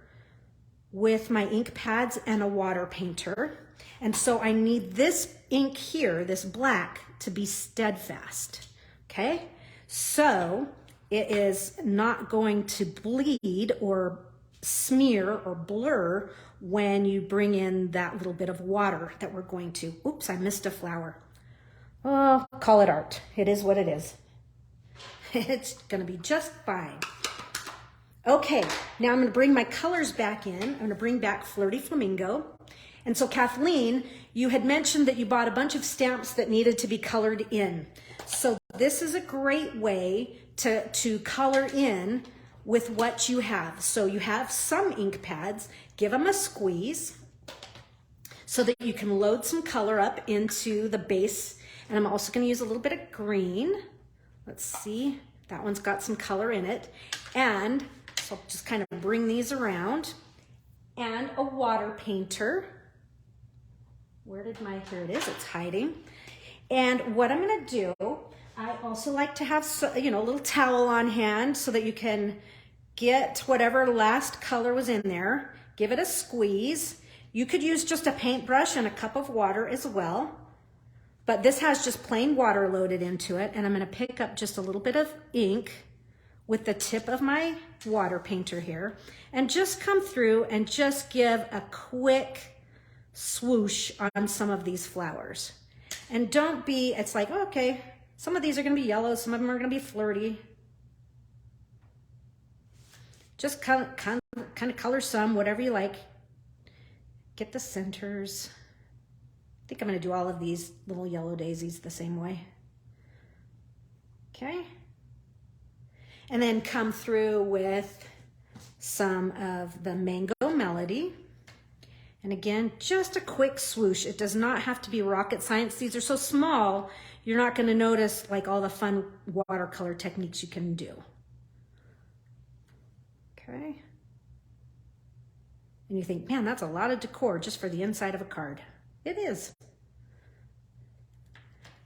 with my ink pads and a water painter. And so I need this ink here, this black, to be steadfast, okay? So it is not going to bleed or smear or blur when you bring in that little bit of water that we're going to. Oops, I missed a flower. Oh, call it art. It is what it is. It's gonna be just fine. Okay, now I'm gonna bring my colors back in. I'm gonna bring back Flirty Flamingo. And so Kathleen, you had mentioned that you bought a bunch of stamps that needed to be colored in. So this is a great way to color in with what you have. So you have some ink pads, give them a squeeze so that you can load some color up into the base. And I'm also gonna use a little bit of green. Let's see, that one's got some color in it. And so I'll just kind of bring these around. And a water painter. Where did here it is, it's hiding. And what I'm gonna do, I also like to have a little towel on hand so that you can get whatever last color was in there, give it a squeeze. You could use just a paintbrush and a cup of water as well, but this has just plain water loaded into it, and I'm gonna pick up just a little bit of ink with the tip of my water painter here and just come through and just give a quick swoosh on some of these flowers. And don't be, it's like, oh, okay, some of these are gonna be yellow, some of them are gonna be flirty. Just kind of color some, whatever you like. Get the centers. I think I'm gonna do all of these little yellow daisies the same way. Okay. And then come through with some of the Mango Melody. And again, just a quick swoosh. It does not have to be rocket science. These are so small, you're not gonna notice like all the fun watercolor techniques you can do. Okay. And you think, man, that's a lot of decor just for the inside of a card. It is.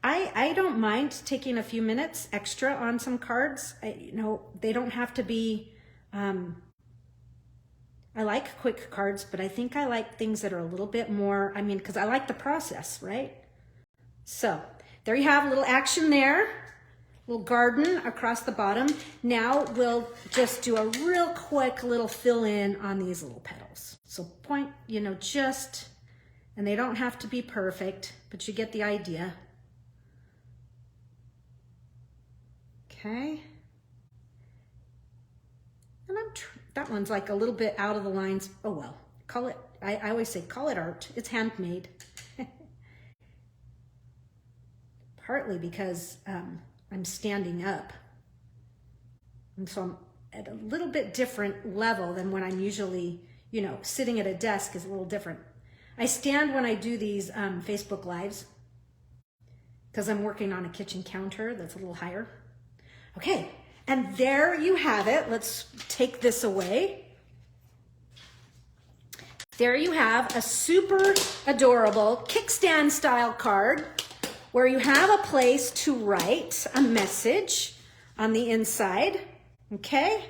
I don't mind taking a few minutes extra on some cards. You know, they don't have to be, I like quick cards, but I think I like things that are a little bit more, I mean, because I like the process, right? So there you have a little action there, little garden across the bottom. Now we'll just do a real quick little fill in on these little petals. So point, you know, just, and they don't have to be perfect, but you get the idea. Okay. And that one's like a little bit out of the lines. Oh well, call it, I always say call it art. It's handmade. Partly because I'm standing up. And so I'm at a little bit different level than when I'm usually, you know, sitting at a desk is a little different. I stand when I do these Facebook Lives because I'm working on a kitchen counter that's a little higher. Okay. And there you have it. Let's take this away. There you have a super adorable kickstand style card where you have a place to write a message on the inside. Okay.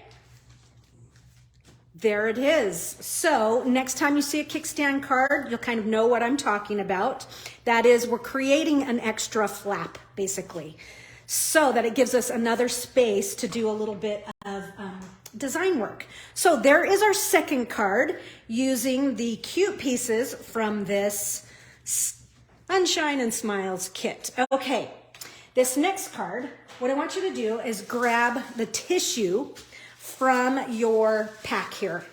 There it is. So next time you see a kickstand card, you'll kind of know what I'm talking about. That is, we're creating an extra flap, basically, so that it gives us another space to do a little bit of design work. So there is our second card using the cute pieces from this Sunshine and Smiles kit. Okay, this next card, what I want you to do is grab the tissue from your pack here.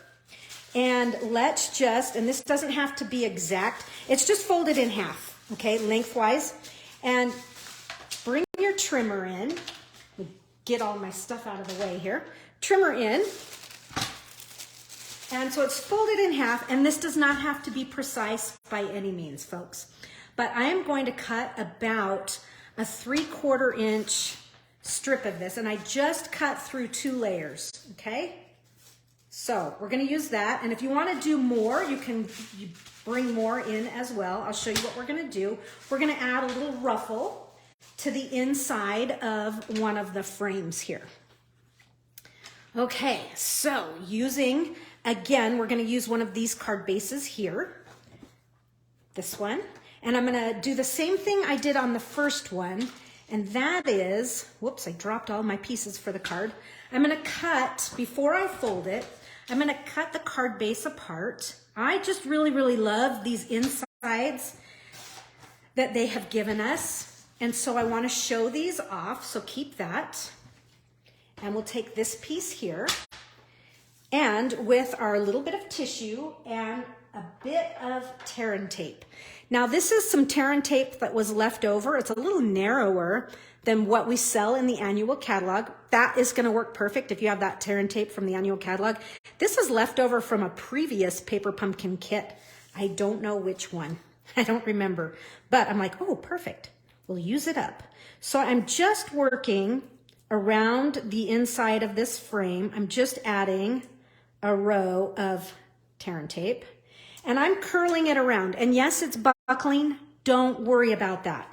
And let's just, and this doesn't have to be exact, it's just folded in half, okay, lengthwise. And bring your trimmer in. Get all my stuff out of the way here. Trimmer in. And so it's folded in half, and this does not have to be precise by any means, folks. But I am going to cut about a 3/4 inch strip of this, and I just cut through 2 layers, okay? So we're gonna use that, and if you wanna do more, you bring more in as well. I'll show you what we're gonna do. We're gonna add a little ruffle to the inside of one of the frames here. Okay, so using, again, we're gonna use one of these card bases here, this one, and I'm gonna do the same thing I did on the first one, and that is, whoops, I dropped all my pieces for the card. I'm gonna cut, before I fold it, I'm gonna cut the card base apart. I just really, really love these insides that they have given us. And so I want to show these off, so keep that. And we'll take this piece here, and with our little bit of tissue and a bit of Tear and Tape. Now this is some Tear and Tape that was left over. It's a little narrower than what we sell in the annual catalog. That is going to work perfect if you have that Tear and Tape from the annual catalog. This is left over from a previous Paper Pumpkin kit. I don't know which one. I don't remember, but I'm like, oh, perfect. We'll use it up. So I'm just working around the inside of this frame. I'm just adding a row of Tear and Tape, and I'm curling it around. And yes, it's buckling. Don't worry about that.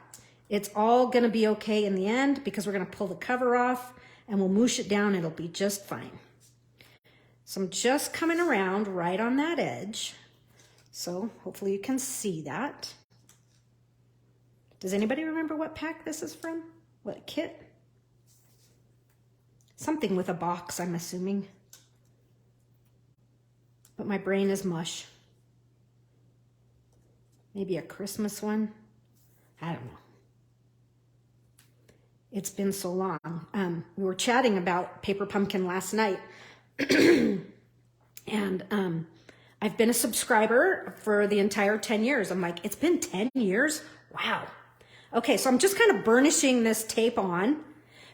It's all gonna be okay in the end because we're gonna pull the cover off and we'll moosh it down. It'll be just fine. So I'm just coming around right on that edge. So hopefully you can see that. Does anybody remember what pack this is from? What kit? Something with a box, I'm assuming. But my brain is mush. Maybe a Christmas one. I don't know. It's been so long. We were chatting about Paper Pumpkin last night. And I've been a subscriber for the entire 10 years. I'm like, it's been 10 years? Wow. Okay, so I'm just kind of burnishing this tape on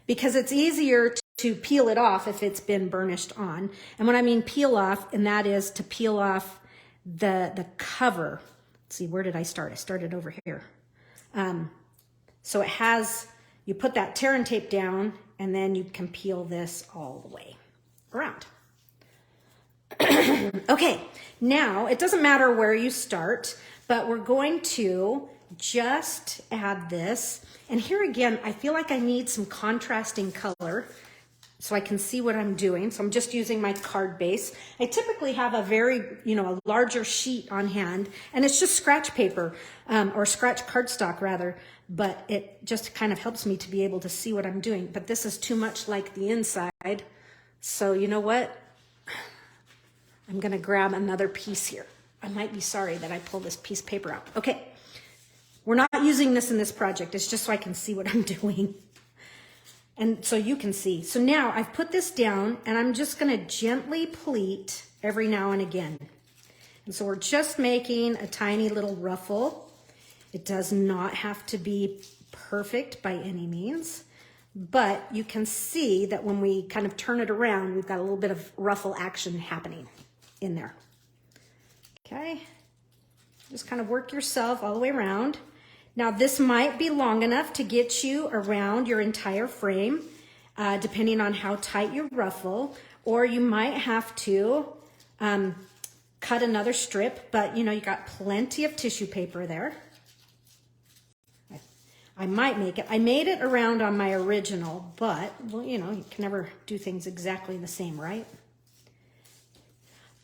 because it's easier to peel it off if it's been burnished on. And when I mean peel off, and that is to peel off the cover. Let's see, where did I start? I started over here. So it has, you put that tear and tape down, and then you can peel this all the way around. Okay, now it doesn't matter where you start, but we're going to just add this. And here again, I feel like I need some contrasting color so I can see what I'm doing. So I'm just using my card base. I typically have a very, a larger sheet on hand, and it's just scratch paper, or scratch cardstock rather, but it just kind of helps me to be able to see what I'm doing. But this is too much like the inside. So you know what? I'm gonna grab another piece here. I might be sorry that I pulled this piece of paper out. Okay, we're not using this in this project. It's just so I can see what I'm doing. And so you can see. So now I've put this down, and I'm just gonna gently pleat every now and again. And so we're just making a tiny little ruffle. It does not have to be perfect by any means, but you can see that when we kind of turn it around, we've got a little bit of ruffle action happening in there. Okay, just kind of work yourself all the way around. Now this might be long enough to get you around your entire frame, depending on how tight you ruffle, or you might have to cut another strip, but you got plenty of tissue paper there. I might make it. I made it around on my original, but well, you can never do things exactly the same, right?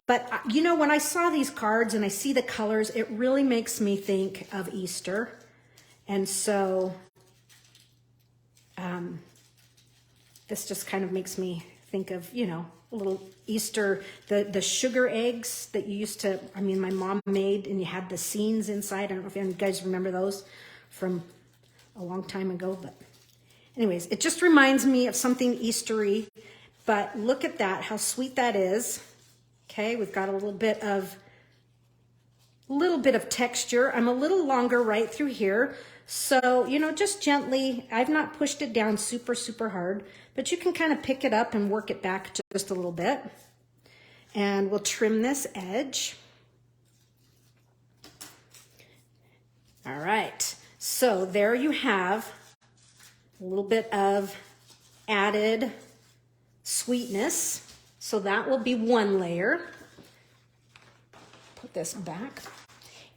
But when I saw these cards and I see the colors, it really makes me think of Easter. And so this just kind of makes me think of, a little Easter, the sugar eggs that you used to, my mom made, and you had the scenes inside. I don't know if you guys remember those from a long time ago, but anyways, it just reminds me of something Eastery. But look at that, how sweet that is. Okay, we've got a little bit of texture. I'm a little longer right through here. So, just gently, I've not pushed it down super, super hard, but you can kind of pick it up and work it back just a little bit. And we'll trim this edge. All right, so there you have a little bit of added sweetness. So that will be one layer. Put this back.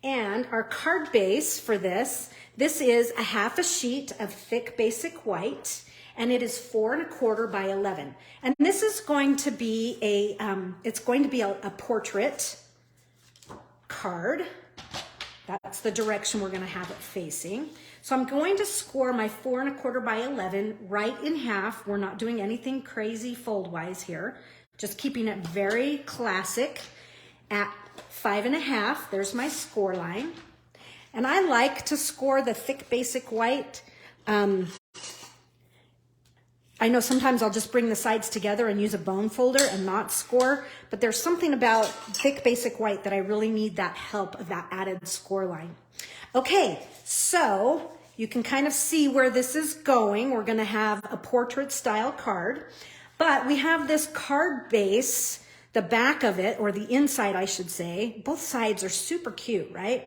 And our card base for this is a half a sheet of thick basic white, and it is 4 1/4 by 11. And this is going to be a portrait card. That's the direction we're gonna have it facing. So I'm going to score my 4 1/4 by 11 right in half. We're not doing anything crazy fold-wise here. Just keeping it very classic at 5 1/2. There's my score line. And I like to score the thick basic white. I know sometimes I'll just bring the sides together and use a bone folder and not score, but there's something about thick basic white that I really need that help of that added score line. Okay, so you can kind of see where this is going. We're gonna have a portrait style card. But we have this card base, the back of it, or the inside, I should say. Both sides are super cute, right?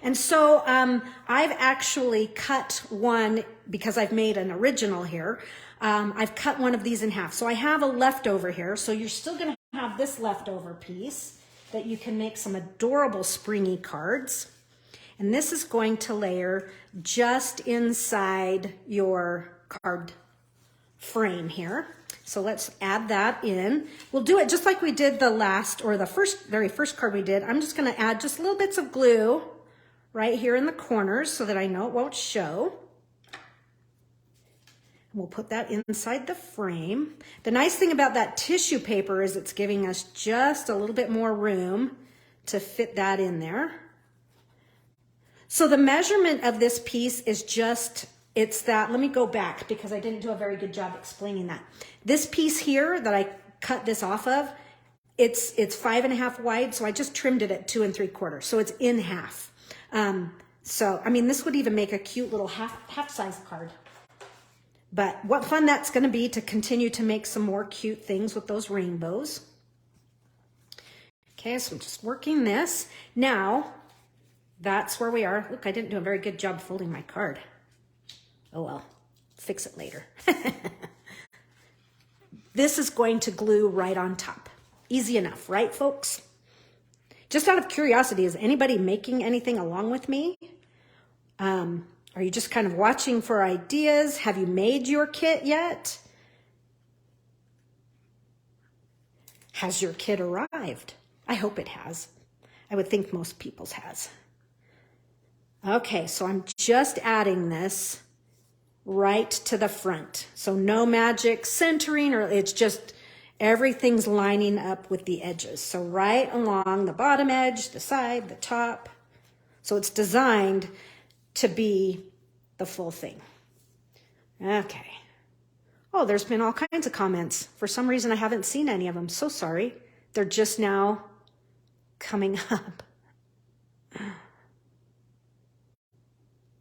And so I've actually cut one, because I've made an original here. I've cut one of these in half. So I have a leftover here. So you're still gonna have this leftover piece that you can make some adorable springy cards. And this is going to layer just inside your card frame here. So let's add that in. We'll do it just like we did the very first card we did. I'm just gonna add just little bits of glue right here in the corners so that I know it won't show. We'll put that inside the frame. The nice thing about that tissue paper is it's giving us just a little bit more room to fit that in there. So the measurement of this piece is just, it's that, let me go back because I didn't do a very good job explaining that. This piece here that I cut this off of, it's 5.5 wide, so I just trimmed it at 2 3/4, so it's in half. So, I mean, this would even make a cute little half-size card. But what fun that's going to be to continue to make some more cute things with those rainbows. Okay, so I'm just working this. Now, that's where we are. Look, I didn't do a very good job folding my card. Oh well, fix it later. This is going to glue right on top. Easy enough, right, folks? Just out of curiosity, is anybody making anything along with me? Are you just kind of watching for ideas? Have you made your kit yet? Has your kit arrived? I hope it has. I would think most people's has. Okay, so I'm just adding this right to the front. So no magic centering, or it's just everything's lining up with the edges. So right along the bottom edge, the side, the top. So it's designed to be the full thing. Okay. Oh, there's been all kinds of comments. For some reason, I haven't seen any of them. So sorry. They're just now coming up.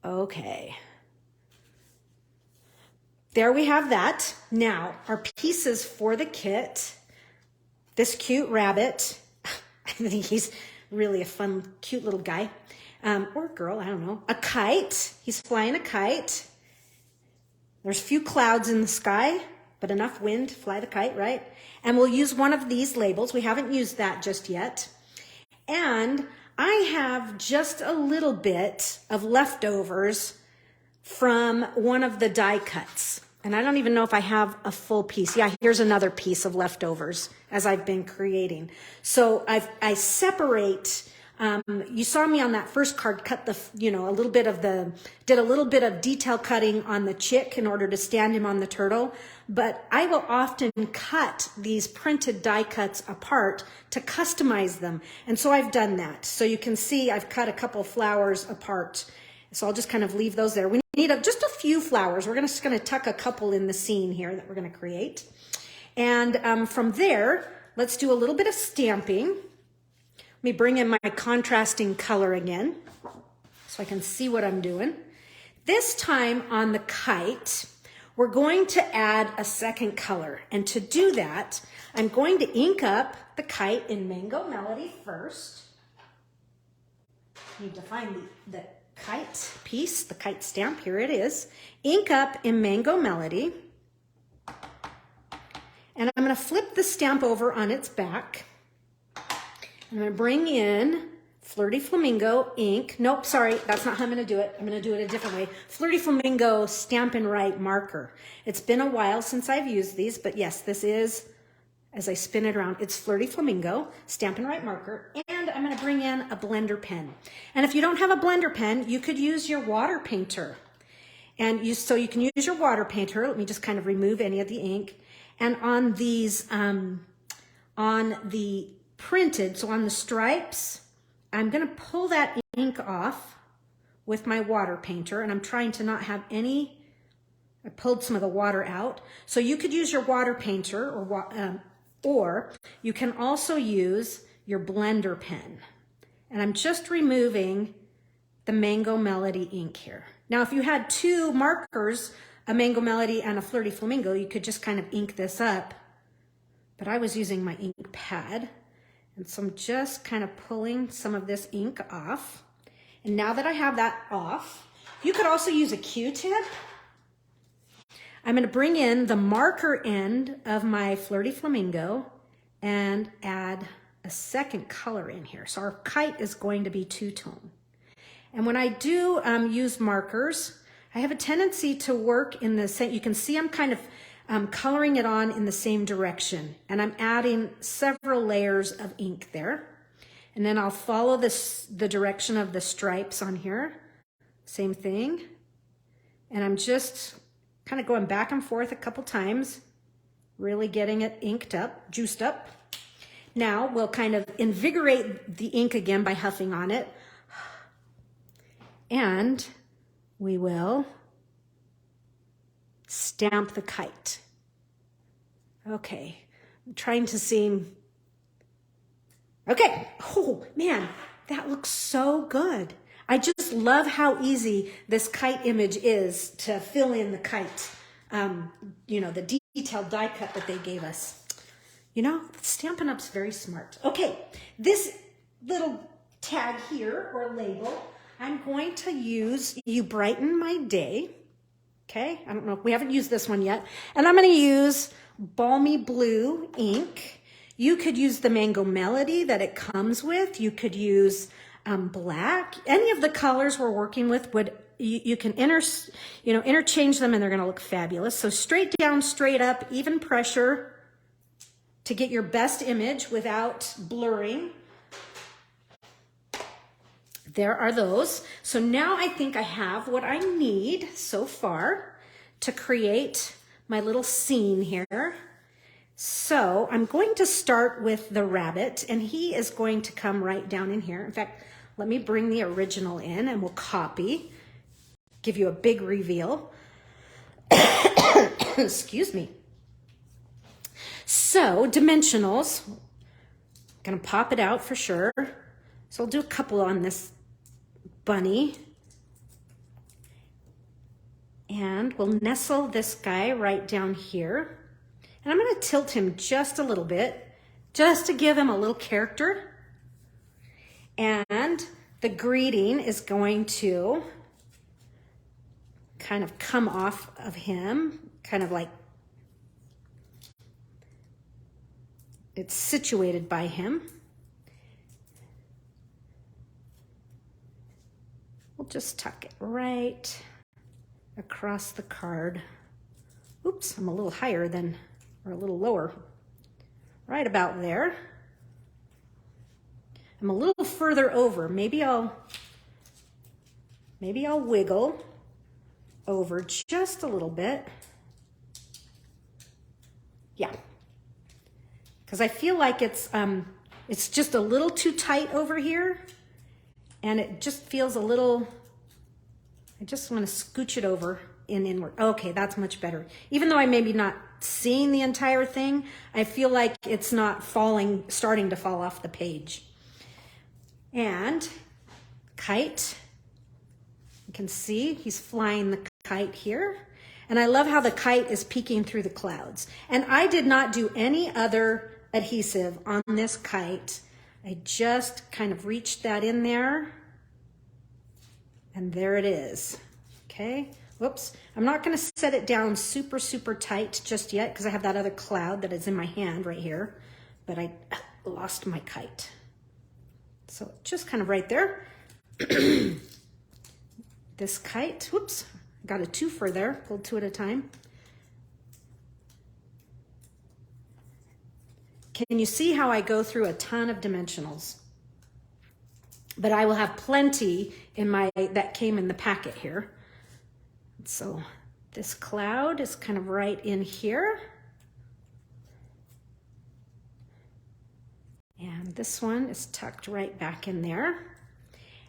Okay. There we have that. Now, our pieces for the kit. This cute rabbit. I think he's really a fun, cute little guy. Or girl, I don't know. A kite. He's flying a kite. There's a few clouds in the sky, but enough wind to fly the kite, right? And we'll use one of these labels. We haven't used that just yet. And I have just a little bit of leftovers from one of the die cuts. And I don't even know if I have a full piece. Yeah, here's another piece of leftovers as I've been creating. So I separate. You saw me on that first card cut did a little bit of detail cutting on the chick in order to stand him on the turtle. But I will often cut these printed die cuts apart to customize them. And so I've done that. So you can see I've cut a couple flowers apart. So I'll just kind of leave those there. We need just a few flowers. We're just going to tuck a couple in the scene here that we're going to create. And from there, let's do a little bit of stamping. Let me bring in my contrasting color again so I can see what I'm doing. This time on the kite, we're going to add a second color. And to do that, I'm going to ink up the kite in Mango Melody first. Need to find the kite piece, the kite stamp. Here it is. Ink up in Mango Melody. And I'm going to flip the stamp over on its back. I'm going to bring in Flirty Flamingo ink. Nope, sorry, that's not how I'm going to do it. I'm going to do it a different way. Flirty Flamingo Stampin' Right marker. It's been a while since I've used these, but yes, this is, as I spin it around, it's Flirty Flamingo Stampin' Right marker. And I'm going to bring in a blender pen. And if you don't have a blender pen, you could use your water painter. So you can use your water painter. Let me just kind of remove any of the ink. And on these, on the printed, so on the stripes, I'm going to pull that ink off with my water painter, and I'm trying to not have any, I pulled some of the water out. So you could use your water painter, or you can also use your blender pen. And I'm just removing the Mango Melody ink here. Now, if you had two markers, a Mango Melody and a Flirty Flamingo, you could just kind of ink this up. But I was using my ink pad. And so I'm just kind of pulling some of this ink off. And now that I have that off, you could also use a Q-tip. I'm going to bring in the marker end of my Flirty Flamingo and add a second color in here. So our kite is going to be two-tone. And when I do use markers, I have a tendency to work in the same, you can see I'm kind of coloring it on in the same direction, and I'm adding several layers of ink there. And then I'll follow the direction of the stripes on here. Same thing. And I'm just kind of going back and forth a couple times, really getting it inked up, juiced up. Now we'll kind of invigorate the ink again by huffing on it. And we will stamp the kite. Okay, I'm trying to seem, okay, oh man, that looks so good. I just love how easy this kite image is to fill in the kite, you know, the detailed die cut that they gave us. You know, Stampin' Up's very smart. Okay, this little tag here, or label, I'm going to use You Brighten My Day. Okay, I don't know, we haven't used this one yet. And I'm gonna use Balmy Blue ink. You could use the Mango Melody that it comes with. You could use black. Any of the colors we're working with would, you can interchange them and they're gonna look fabulous. So straight down, straight up, even pressure to get your best image without blurring. There are those. So now I think I have what I need so far to create my little scene here. So I'm going to start with the rabbit, and he is going to come right down in here. In fact, let me bring the original in and we'll copy, give you a big reveal. Excuse me. So dimensionals, gonna pop it out for sure. So I'll do a couple on this bunny. And we'll nestle this guy right down here. And I'm gonna tilt him just a little bit, just to give him a little character. And the greeting is going to kind of come off of him, kind of like it's situated by him. We'll just tuck it right across the card. Oops, I'm a little higher than, or a little lower. Right about there. I'm a little further over. Maybe I'll wiggle over just a little bit. Yeah. Because I feel like it's just a little too tight over here. And it just feels a little, I just want to scooch it over and inward. Okay, that's much better. Even though I maybe not seeing the entire thing, I feel like it's not starting to fall off the page. And kite, you can see he's flying the kite here. And I love how the kite is peeking through the clouds. And I did not do any other adhesive on this kite. I just kind of reached that in there, and there it is. Okay, whoops. I'm not gonna set it down super, super tight just yet because I have that other cloud that is in my hand right here, but I lost my kite. So just kind of right there. This kite, whoops, got a twofer there, pulled two at a time. Can you see how I go through a ton of dimensionals? But I will have plenty in that came in the packet here. So this cloud is kind of right in here. And this one is tucked right back in there.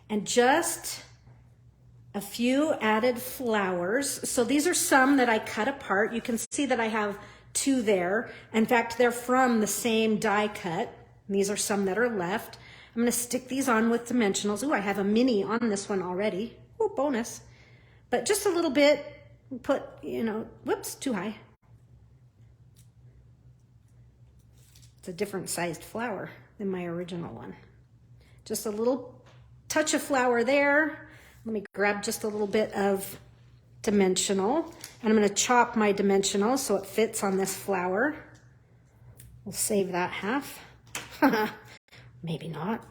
And just a few added flowers. So these are some that I cut apart. You can see that I have two there. In fact, they're from the same die cut. These are some that are left. I'm gonna stick these on with dimensionals. Ooh, I have a mini on this one already. Ooh, bonus. But just a little bit, put, whoops, too high. It's a different sized flower than my original one. Just a little touch of flower there. Let me grab just a little bit of dimensional, and I'm going to chop my dimensional so it fits on this flower. We'll save that half. Maybe not.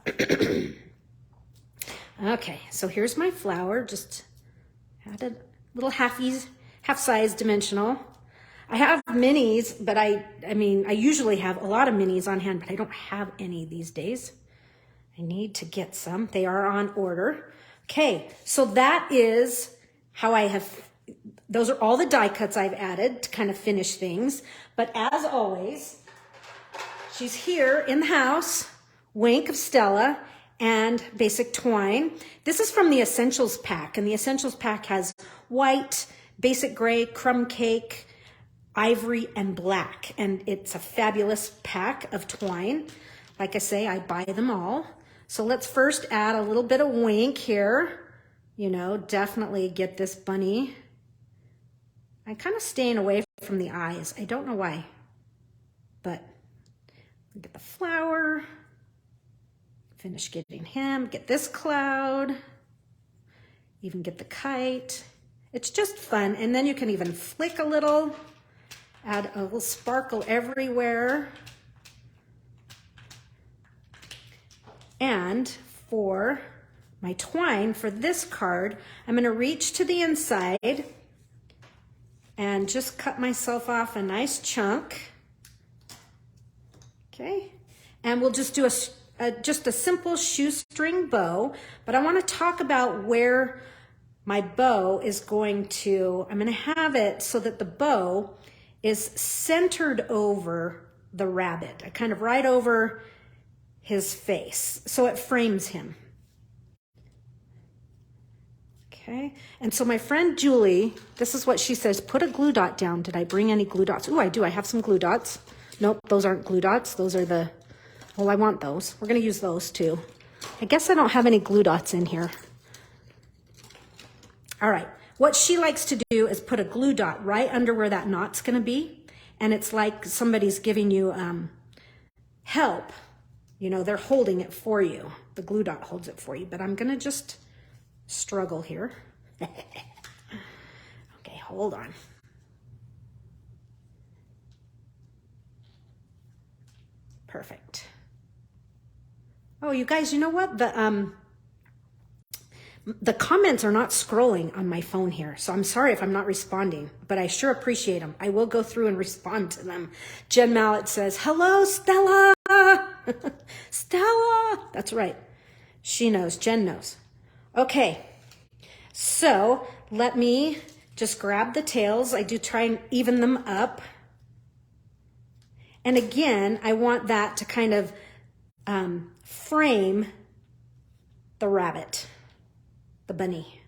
Okay, so here's my flower. Just added a little half-size dimensional. I have minis, but I usually have a lot of minis on hand, but I don't have any these days. I need to get some. They are on order. Okay, so that is how I have those are all the die cuts I've added to kind of finish things. But as always, she's here in the house, Wink of Stella and Basic Twine. This is from the Essentials pack, and the Essentials pack has white, basic gray, crumb cake, ivory, and black. And it's a fabulous pack of twine. Like I say, I buy them all. So let's first add a little bit of Wink here. You know, definitely get this bunny. I'm kind of staying away from the eyes. I don't know why, but get the flower, finish getting him, get this cloud, even get the kite. It's just fun. And then you can even flick a little, add a little sparkle everywhere. And for my twine, for this card, I'm going to reach to the inside and just cut myself off a nice chunk. Okay, and we'll just do just a simple shoestring bow, but I want to talk about where my bow is going to, I'm going to have it so that the bow is centered over the rabbit, kind of right over his face, so it frames him. Okay, and so my friend Julie, this is what she says, put a glue dot down. Did I bring any glue dots? Oh, I do. I have some glue dots. Nope, those aren't glue dots. Those are the, well, I want those. We're going to use those too. I guess I don't have any glue dots in here. All right, what she likes to do is put a glue dot right under where that knot's going to be. And it's like somebody's giving you help. You know, they're holding it for you. The glue dot holds it for you, but I'm going to just struggle here. Okay, hold on. Perfect. Oh, you guys, you know what? The comments are not scrolling on my phone here, so I'm sorry if I'm not responding, but I sure appreciate them. I will go through and respond to them. Jen Mallet says, hello, Stella. Stella. That's right. She knows. Jen knows. Okay, so let me just grab the tails. I do try and even them up. And again, I want that to kind of frame the rabbit, the bunny.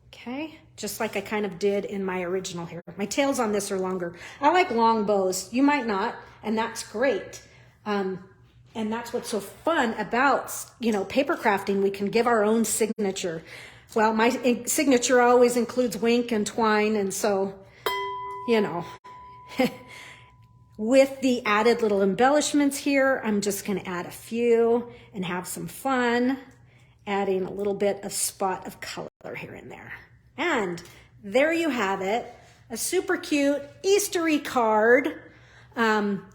Okay, just like I kind of did in my original here. My tails on this are longer. I like long bows. You might not, and that's great. And that's what's so fun about, you know, paper crafting. We can give our own signature. Well, my signature always includes Wink and twine, and so, you know, with the added little embellishments here, I'm just going to add a few and have some fun, adding a little bit of spot of color here and there. And there you have it, a super cute Eastery card,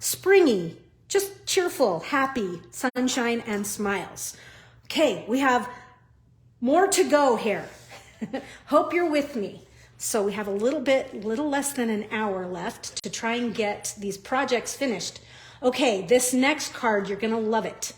springy, just cheerful, happy, sunshine and smiles. Okay, we have more to go here. Hope you're with me. So we have a little less than an hour left to try and get these projects finished. Okay, this next card, you're gonna love it.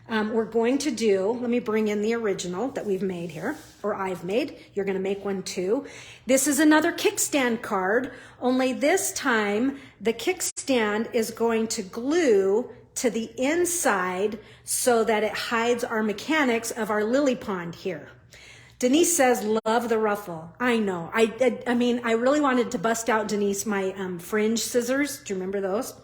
We're going to do, let me bring in the original that we've made here, or I've made. You're gonna make one too. This is another kickstand card, only this time the kickstand is going to glue to the inside so that it hides our mechanics of our lily pond here. Denise says, love the ruffle. I know. I mean, I really wanted to bust out, Denise, my fringe scissors. Do you remember those?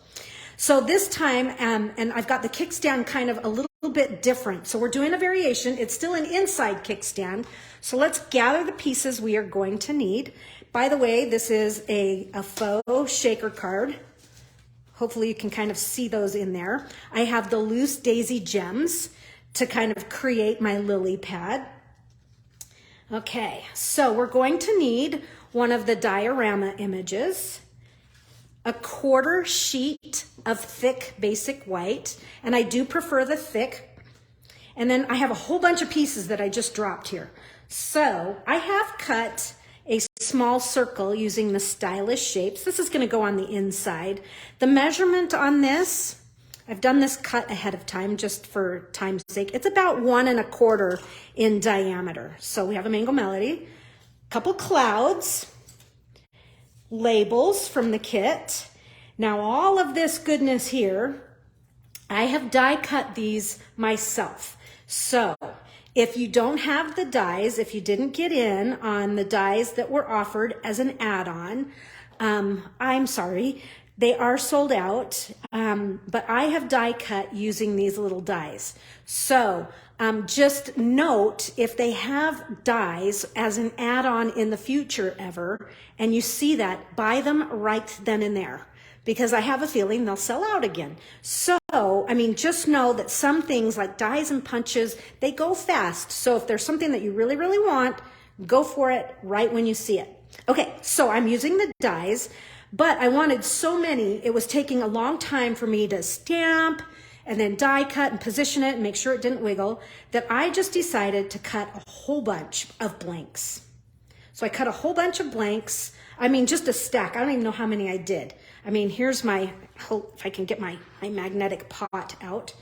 So this time, and I've got the kickstand kind of a little bit different. So we're doing a variation. It's still an inside kickstand. So let's gather the pieces we are going to need. By the way, this is a faux shaker card. Hopefully you can kind of see those in there. I have the loose daisy gems to kind of create my lily pad. Okay, so we're going to need one of the diorama images, a quarter sheet of thick basic white, and I do prefer the thick. And then I have a whole bunch of pieces that I just dropped here. So I have cut a small circle using the stylish shapes. This is going to go on the inside. The measurement on this, I've done this cut ahead of time just for time's sake. It's about 1 1/4 in diameter. So we have a Mango Melody, a couple clouds, labels from the kit. Now all of this goodness here, I have die cut these myself. So if you don't have the dies, if you didn't get in on the dies that were offered as an add-on, I'm sorry, they are sold out, but I have die cut using these little dies. So just note, if they have dies as an add-on in the future ever, and you see that, buy them right then and there, because I have a feeling they'll sell out again. So, I mean, just know that some things like dies and punches, they go fast. So if there's something that you really, really want, go for it right when you see it. Okay, so I'm using the dies, but I wanted so many, it was taking a long time for me to stamp and then die cut and position it and make sure it didn't wiggle, that I just decided to cut a whole bunch of blanks. So I cut a whole bunch of blanks. I mean, just a stack. I don't even know how many I did. I mean, here's my, if I can get my magnetic pot out.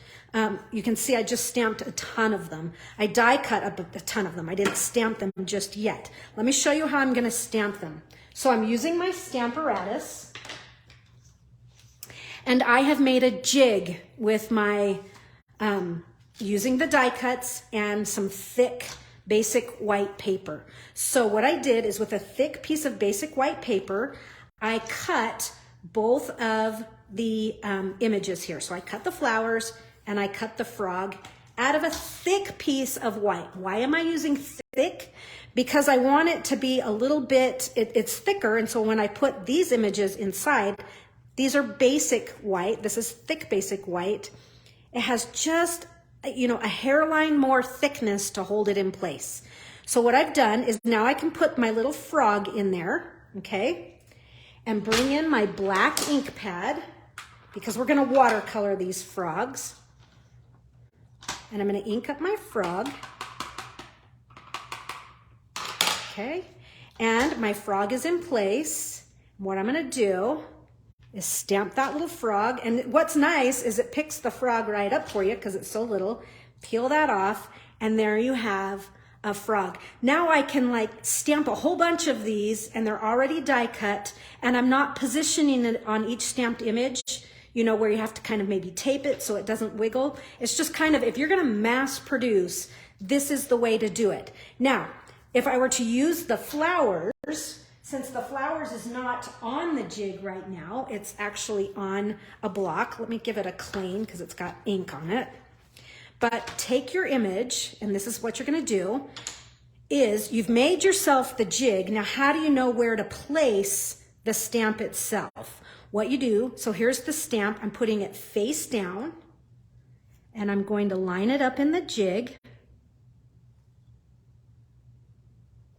You can see I just stamped a ton of them. I die cut a ton of them. I didn't stamp them just yet. Let me show you how I'm gonna stamp them. So I'm using my Stamparatus, and I have made a jig with my, using the die cuts and some thick basic white paper. So what I did is, with a thick piece of basic white paper, I cut both of the images here. So I cut the flowers and I cut the frog out of a thick piece of white. Why am I using thick? Because I want it to be a little bit, it's thicker, and so when I put these images inside, these are basic white, this is thick basic white. It has just, you know, a hairline more thickness to hold it in place. So what I've done is now I can put my little frog in there, okay? And bring in my black ink pad, because we're gonna watercolor these frogs. And I'm gonna ink up my frog. Okay, and my frog is in place. What I'm gonna do is stamp that little frog. And what's nice is it picks the frog right up for you because it's so little. Peel that off, and there you have a frog. Now I can like stamp a whole bunch of these, and they're already die cut, and I'm not positioning it on each stamped image, you know, where you have to kind of maybe tape it so it doesn't wiggle. It's just kind of, if you're gonna mass produce, this is the way to do it. Now, if I were to use the flowers, since the flowers is not on the jig right now, it's actually on a block. Let me give it a clean because it's got ink on it. But take your image, and this is what you're gonna do, is you've made yourself the jig. Now, how do you know where to place the stamp itself? What you do, so here's the stamp. I'm putting it face down, and I'm going to line it up in the jig.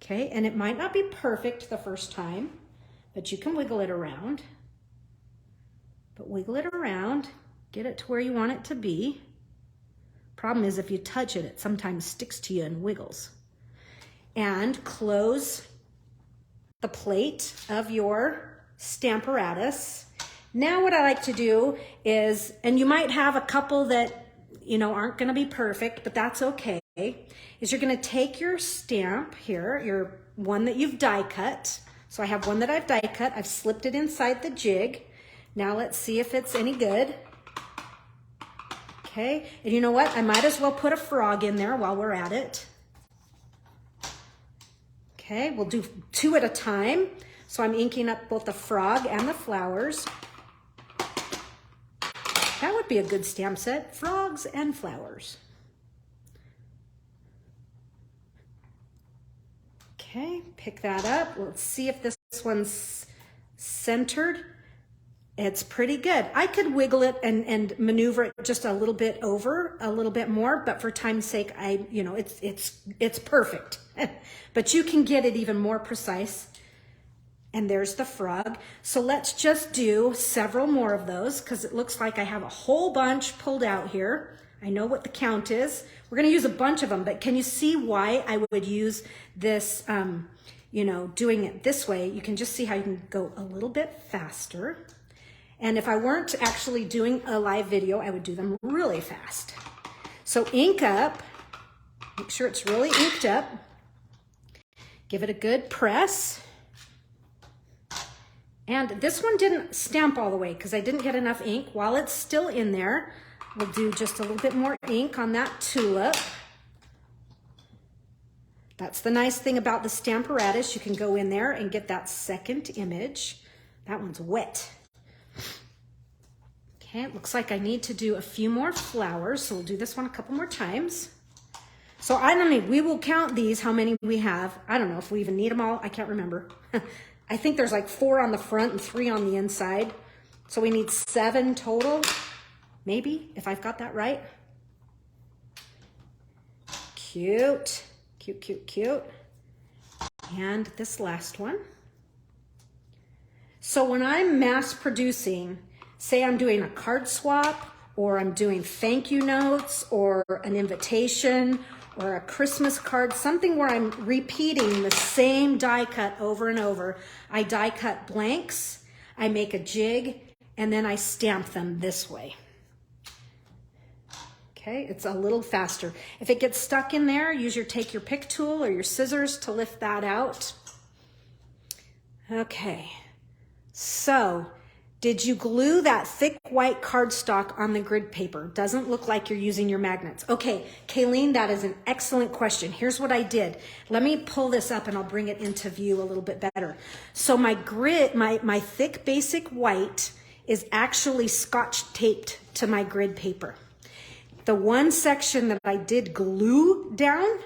Okay, and it might not be perfect the first time, but you can wiggle it around. But wiggle it around, get it to where you want it to be. Problem is, if you touch it, it sometimes sticks to you and wiggles. And close the plate of your Stamparatus. Now what I like to do is, and you might have a couple that, you know, aren't gonna be perfect, but that's okay, is you're gonna take your stamp here, your one that you've die cut. So I have one that I've die cut, I've slipped it inside the jig. Now let's see if it's any good. Okay, and you know what? I might as well put a frog in there while we're at it. Okay, we'll do 2 at a time. So I'm inking up both the frog and the flowers. That would be a good stamp set, frogs and flowers. Okay, pick that up. Let's see if this one's centered. It's pretty good. I could wiggle it and maneuver it just a little bit over, a little bit more, but for time's sake, it's perfect. But you can get it even more precise. And there's the frog. So let's just do several more of those, because it looks like I have a whole bunch pulled out here. I know what the count is. We're gonna use a bunch of them, but can you see why I would use this, doing it this way? You can just see how you can go a little bit faster. And if I weren't actually doing a live video, I would do them really fast. So ink up, make sure it's really inked up. Give it a good press. And this one didn't stamp all the way because I didn't get enough ink. While it's still in there, we'll do just a little bit more ink on that tulip. That's the nice thing about the Stamparatus. You can go in there and get that second image. That one's wet. Okay, it looks like I need to do a few more flowers, so we'll do this one a couple more times. So I don't know, we will count these, how many we have. I don't know if we even need them all. I can't remember. I think there's like 4 on the front and 3 on the inside. So we need 7 total, maybe, if I've got that right. Cute, cute, cute, cute. And this last one. So when I'm mass producing, say I'm doing a card swap, or I'm doing thank you notes, or an invitation, or a Christmas card, something where I'm repeating the same die cut over and over. I die cut blanks, I make a jig, and then I stamp them this way. Okay, it's a little faster. If it gets stuck in there, take your pick tool or your scissors to lift that out. Okay, so did you glue that thick white cardstock on the grid paper? Doesn't look like you're using your magnets. Okay, Kayleen, that is an excellent question. Here's what I did. Let me pull this up and I'll bring it into view a little bit better. So my grid, my thick basic white is actually scotch taped to my grid paper. The one section that I did glue down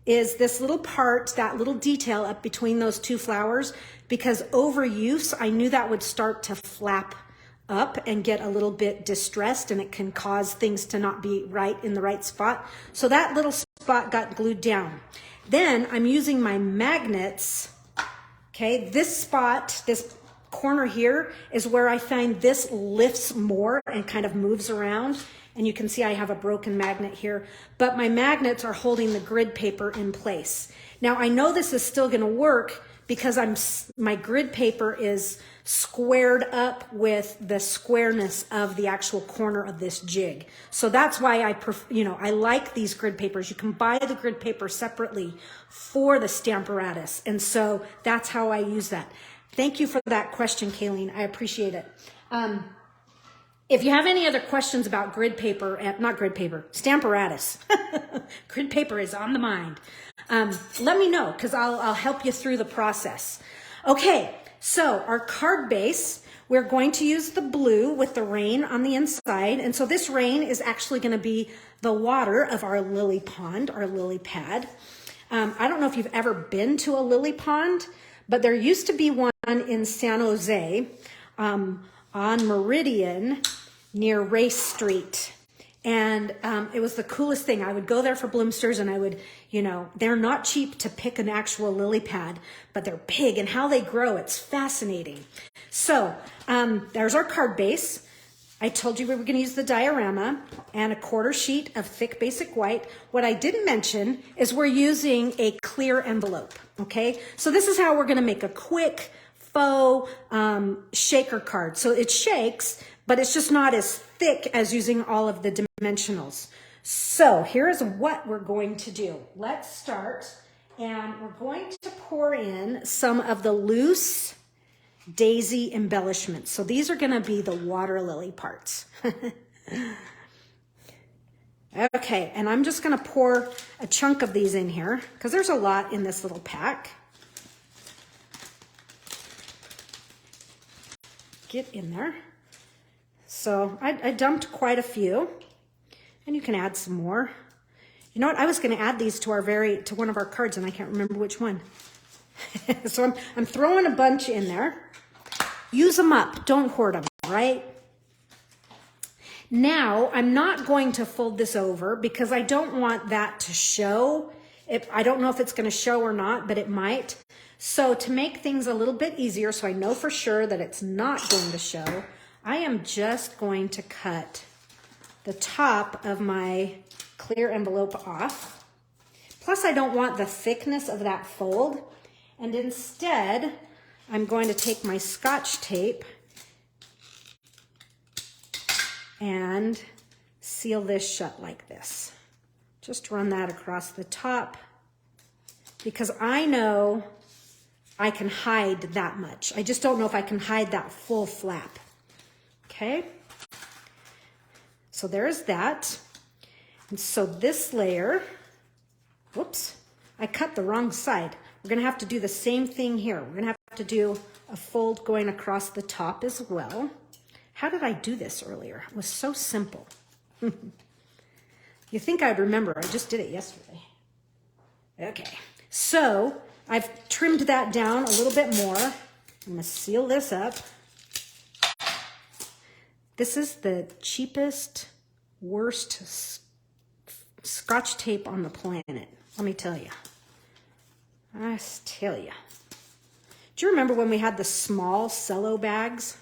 is this little part, that little detail up between those 2 flowers, because overuse, I knew that would start to flap up and get a little bit distressed, and it can cause things to not be right in the right spot. So that little spot got glued down. Then I'm using my magnets. Okay, this spot, this corner here is where I find this lifts more and kind of moves around. And you can see I have a broken magnet here, but my magnets are holding the grid paper in place. Now I know this is still gonna work because my grid paper is squared up with the squareness of the actual corner of this jig. So that's why I like these grid papers. You can buy the grid paper separately for the Stamparatus. And so that's how I use that. Thank you for that question, Kayleen. I appreciate it. If you have any other questions about grid paper, not grid paper, Stamparatus, grid paper is on the mind. Let me know, because I'll help you through the process. Okay, so our card base, we're going to use the blue with the rain on the inside. And so this rain is actually going to be the water of our lily pond, our lily pad. I don't know if you've ever been to a lily pond, but there used to be one in San Jose, on Meridian near Race Street. And it was the coolest thing. I would go there for bloomsters, and I would, they're not cheap to pick an actual lily pad, but they're big, and how they grow, it's fascinating. So there's our card base. I told you we were going to use the diorama and a 1/4 sheet of thick basic white. What I didn't mention is we're using a clear envelope, okay? So this is how we're going to make a quick faux shaker card. So it shakes, but it's just not as thick as using all of the dimensionals. So here's what we're going to do. Let's start, and we're going to pour in some of the loose daisy embellishments. So these are going to be the water lily parts. Okay, and I'm just going to pour a chunk of these in here because there's a lot in this little pack. Get in there. So I dumped quite a few, and you can add some more. You know what? I was going to add these to one of our cards, and I can't remember which one. So I'm throwing a bunch in there. Use them up. Don't hoard them, right? Now, I'm not going to fold this over because I don't want that to show. I don't know if it's going to show or not, but it might. So to make things a little bit easier, so I know for sure that it's not going to show, I am just going to cut the top of my clear envelope off. Plus, I don't want the thickness of that fold. And instead, I'm going to take my Scotch tape and seal this shut like this. Just run that across the top because I know I can hide that much. I just don't know if I can hide that full flap. Okay. So there's that. And so this layer, whoops, I cut the wrong side. We're gonna have to do the same thing here. We're gonna have to do a fold going across the top as well. How did I do this earlier? It was so simple. You think I'd remember, I just did it yesterday. Okay, so I've trimmed that down a little bit more. I'm gonna seal this up. This is the cheapest, worst Scotch tape on the planet. Let me tell you. I tell you. Do you remember when we had the small cello bags?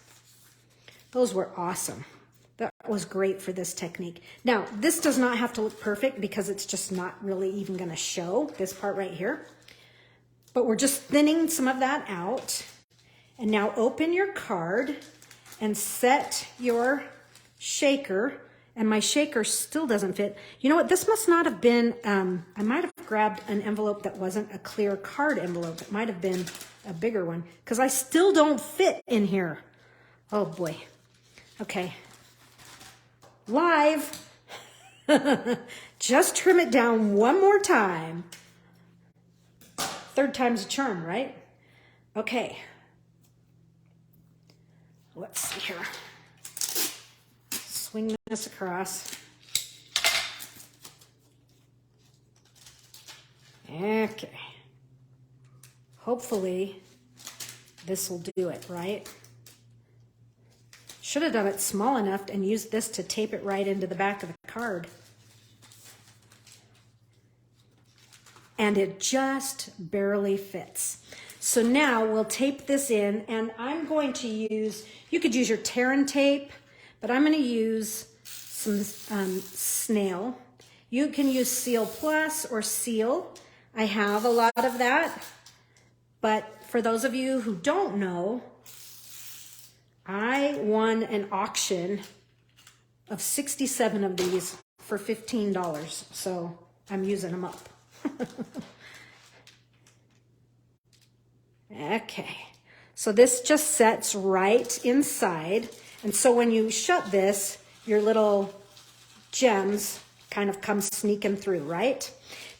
Those were awesome. That was great for this technique. Now, this does not have to look perfect because it's just not really even going to show this part right here. But we're just thinning some of that out. And now open your card and set your shaker. And my shaker still doesn't fit. You know what? This must not have been, I might have grabbed an envelope that wasn't a clear card envelope. It might have been a bigger one because I still don't fit in here. Oh boy. Okay. Live. Just trim it down one more time. Third time's a charm, right? Okay. Let's see here. Swing this across. Okay. Hopefully this will do it, right? Should have done it small enough and used this to tape it right into the back of the card. And it just barely fits. So now we'll tape this in, and I'm going to use, you could use your Terran tape, but I'm going to use some snail. You can use Seal Plus or Seal. I have a lot of that. But for those of you who don't know, I won an auction of 67 of these for $15. So I'm using them up. Okay. So this just sets right inside. And so when you shut this, your little gems kind of come sneaking through, right?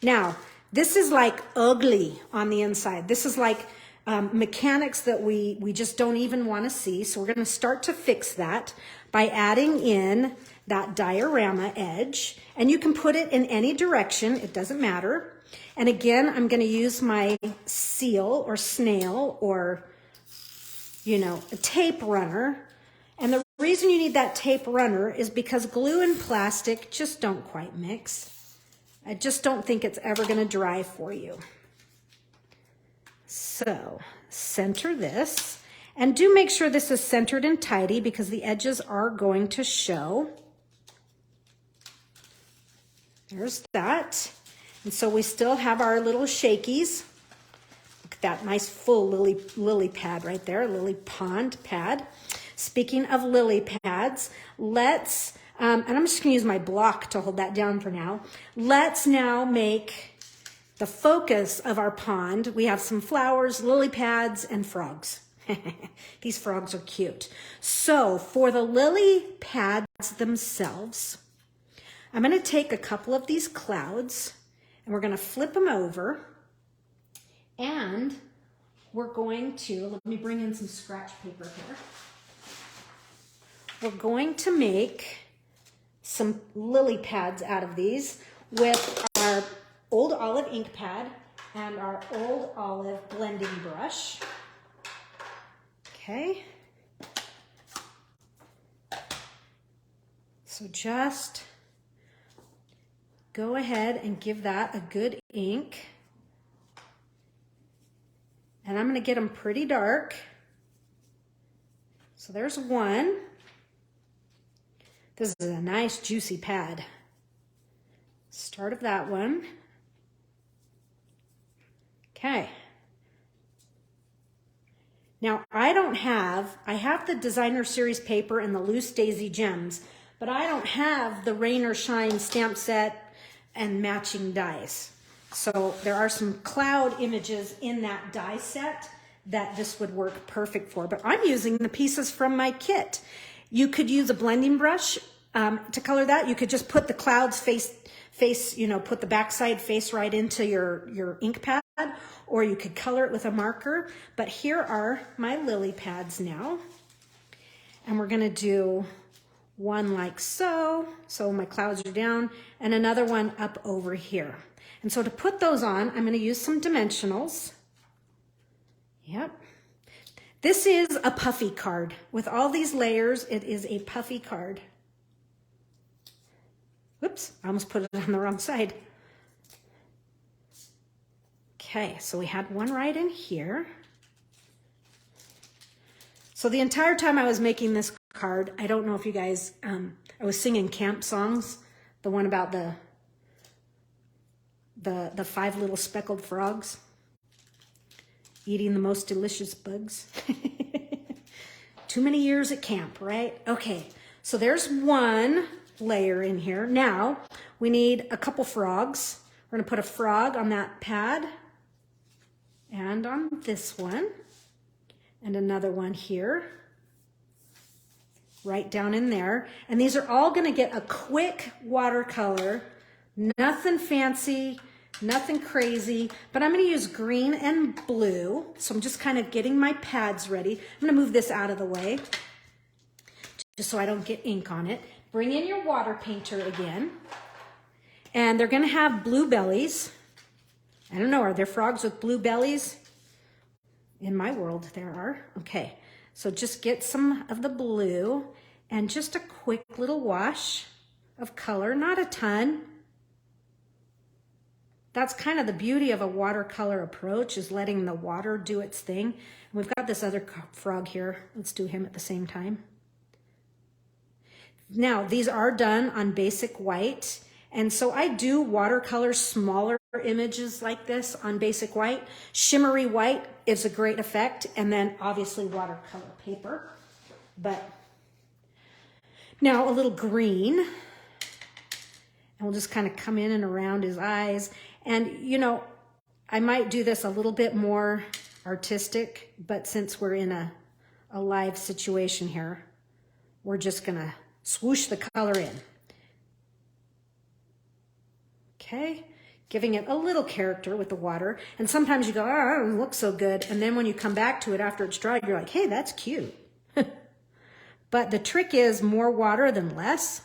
Now, this is like ugly on the inside. This is like mechanics that we just don't even want to see. So we're going to start to fix that by adding in that diorama edge. And you can put it in any direction. It doesn't matter. And again, I'm going to use my seal or snail or, you know, a tape runner. And the reason you need that tape runner is because glue and plastic just don't quite mix. I just don't think it's ever going to dry for you. So center this, and do make sure this is centered and tidy because the edges are going to show. There's that. And so we still have our little shakies. Look at that nice full lily pad right there, lily pond pad. Speaking of lily pads, let's, and I'm just gonna use my block to hold that down for now. Let's now make the focus of our pond. We have some flowers, lily pads, and frogs. These frogs are cute. So for the lily pads themselves, I'm gonna take a couple of these clouds and we're gonna flip them over, and we're going to, let me bring in some scratch paper here. We're going to make some lily pads out of these with our Old Olive ink pad and our Old Olive blending brush. Okay. So just go ahead and give that a good ink. And I'm going to get them pretty dark. So there's one. This is a nice juicy pad. Start of that one. Okay. Now I have the Designer Series paper and the Loose Daisy gems, but I don't have the Rain or Shine stamp set and matching dies. So there are some cloud images in that die set that this would work perfect for, but I'm using the pieces from my kit. You could use a blending brush to color that. You could just put the clouds face, you know, put the backside face right into your ink pad, or you could color it with a marker. But here are my lily pads now. And we're gonna do one like so. So my clouds are down, and another one up over here. And so to put those on, I'm gonna use some dimensionals. Yep. This is a puffy card. With all these layers, it is a puffy card. Whoops, I almost put it on the wrong side. Okay, so we had one right in here. So the entire time I was making this card, I don't know if you guys, I was singing camp songs, the one about the 5 little speckled frogs eating the most delicious bugs. Too many years at camp, right? Okay, so there's one layer in here. Now we need a couple frogs. We're gonna put a frog on that pad and on this one, and another one here, right down in there. And these are all gonna get a quick watercolor, nothing fancy, nothing crazy, but I'm gonna use green and blue. So I'm just kind of getting my pads ready. I'm gonna move this out of the way just so I don't get ink on it. Bring in your water painter again. And they're gonna have blue bellies. I don't know, are there frogs with blue bellies? In my world, there are. Okay, so just get some of the blue and just a quick little wash of color, not a ton. That's kind of the beauty of a watercolor approach, is letting the water do its thing. And we've got this other frog here. Let's do him at the same time. Now, these are done on basic white, and so I do watercolor smaller images like this on basic white. Shimmery white is a great effect, and then obviously watercolor paper. But now a little green, and we'll just kind of come in and around his eyes. And you know, I might do this a little bit more artistic, but since we're in a live situation here, we're just gonna swoosh the color in. Okay, giving it a little character with the water. And sometimes you go, oh, it doesn't look so good. And then when you come back to it after it's dried, you're like, hey, that's cute. But the trick is more water than less,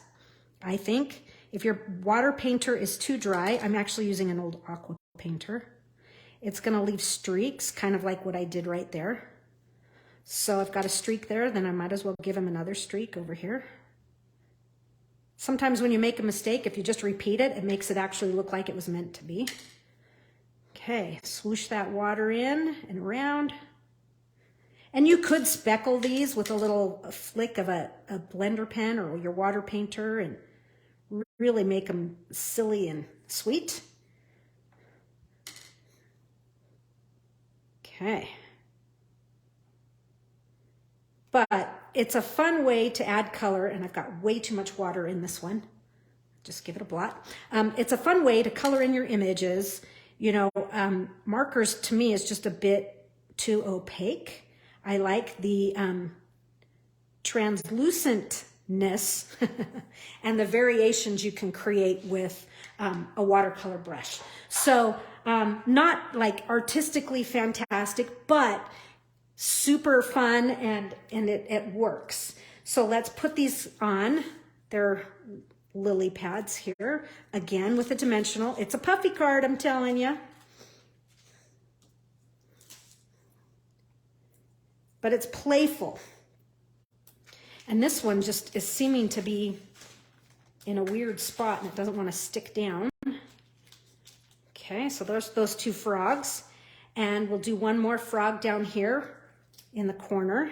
I think. If your water painter is too dry, I'm actually using an old aqua painter. It's gonna leave streaks, kind of like what I did right there. So I've got a streak there, then I might as well give him another streak over here. Sometimes when you make a mistake, if you just repeat it, it makes it actually look like it was meant to be. Okay, swoosh that water in and around. And you could speckle these with a little flick of a blender pen or your water painter and really make them silly and sweet. Okay. But it's a fun way to add color, and I've got way too much water in this one. Just give it a blot. It's a fun way to color in your images. You know, markers to me is just a bit too opaque. I like the translucentness and the variations you can create with a watercolor brush. So not like artistically fantastic, but super fun, and it works. So let's put these on. They're lily pads here, again with a dimensional. It's a puffy card, I'm telling you. But it's playful. And this one just is seeming to be in a weird spot and it doesn't want to stick down. Okay, so there's those two frogs. And we'll do one more frog down here in the corner.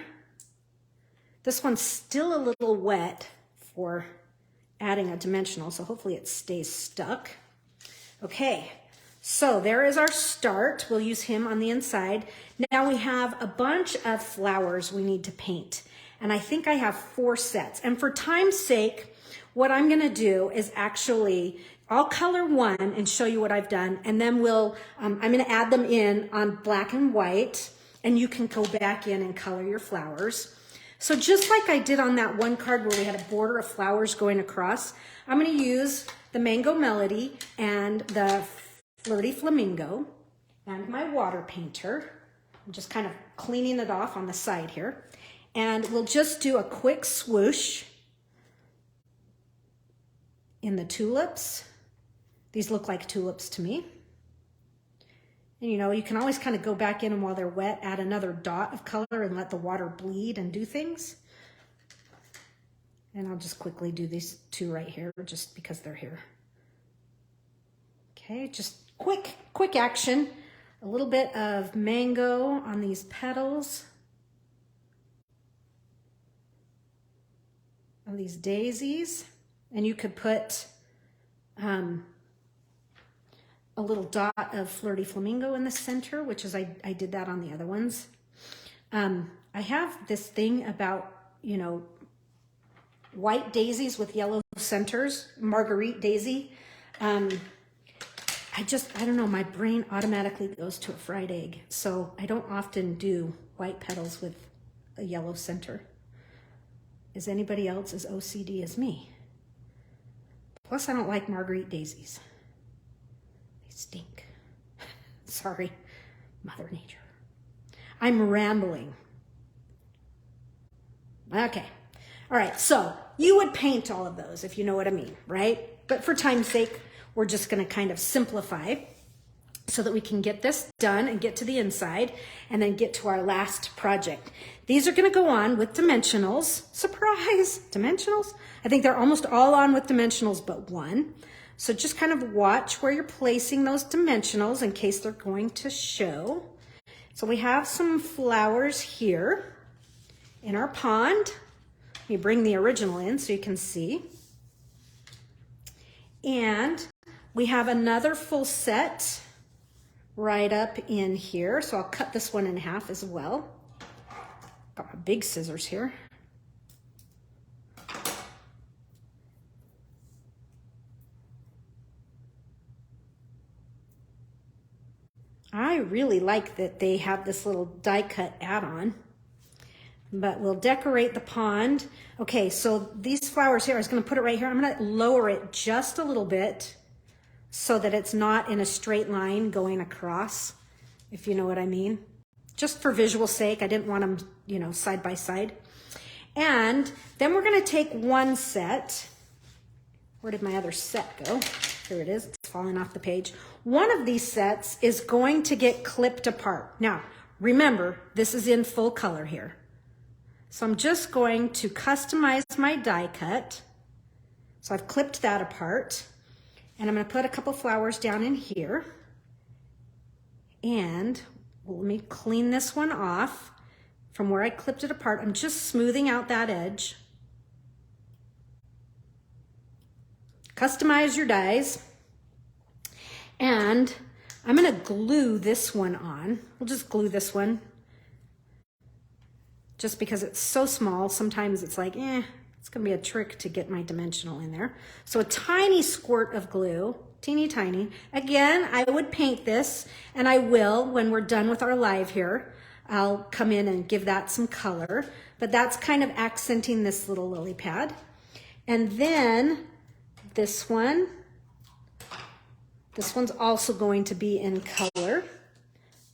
This one's still a little wet for adding a dimensional, so hopefully it stays stuck. Okay, so there is our start. We'll use him on the inside. Now we have a bunch of flowers we need to paint. And I think I have 4 sets. And for time's sake, what I'm gonna do is actually, I'll color one and show you what I've done. And then I'm gonna add them in on black and white. and you can go back in and color your flowers. So just like I did on that one card where we had a border of flowers going across, I'm going to use the Mango Melody and the Flirty Flamingo and my water painter. I'm just kind of cleaning it off on the side here. And we'll just do a quick swoosh in the tulips. These look like tulips to me. And you know, you can always kind of go back in and while they're wet, add another dot of color and let the water bleed and do things. And I'll just quickly do these two right here just because they're here. Okay, just quick action. A little bit of mango on these petals of these daisies. And you could put a little dot of Flirty Flamingo in the center, which is, I did that on the other ones. I have this thing about, you know, white daisies with yellow centers, Marguerite daisy. I don't know, my brain automatically goes to a fried egg. So I don't often do white petals with a yellow center. Is anybody else as OCD as me? Plus I don't like Marguerite daisies. Stink. Sorry, Mother Nature. I'm rambling. Okay. All right, so you would paint all of those if you know what I mean, right? But for time's sake, we're just going to kind of simplify so that we can get this done and get to the inside and then get to our last project. These are going to go on with dimensionals. Surprise, dimensionals. I think they're almost all on with dimensionals but one. So just kind of watch where you're placing those dimensionals in case they're going to show. So we have some flowers here in our pond. Let me bring the original in so you can see. And we have another full set right up in here. So I'll cut this one in half as well. Got my big scissors here. I really like that they have this little die cut add-on, but we'll decorate the pond. Okay, so these flowers here, I was going to put it right here. I'm going to lower it just a little bit so that it's not in a straight line going across, if you know what I mean. Just for visual sake, I didn't want them, you know, side by side. And then we're going to take one set. Where did my other set go? Here it is. It's falling off the page. One of these sets is going to get clipped apart. Now, remember, this is in full color here. So I'm just going to customize my die cut. So I've clipped that apart. And I'm going to put a couple flowers down in here. And let me clean this one off from where I clipped it apart. I'm just smoothing out that edge. Customize your dies. And I'm going to glue this one on. We'll just glue this one. Just because it's so small, sometimes it's like, it's going to be a trick to get my dimensional in there. So a tiny squirt of glue, teeny tiny. Again, I would paint this, and I will when we're done with our live here. I'll come in and give that some color, but that's kind of accenting this little lily pad. And then this one's also going to be in color,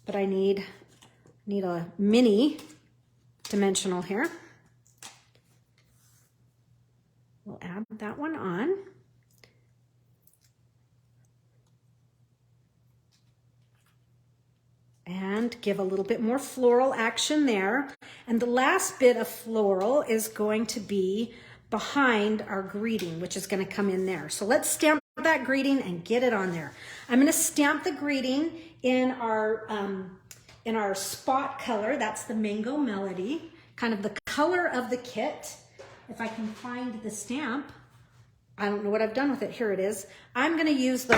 but I need a mini dimensional here. We'll add that one on. And give a little bit more floral action there. And the last bit of floral is going to be behind our greeting, which is going to come in there. So let's stamp that greeting and get it on there. I'm going to stamp the greeting in our spot color. That's the Mango Melody, kind of the color of the kit. If I can find the stamp, I don't know what I've done with it. Here it is. I'm going to use the,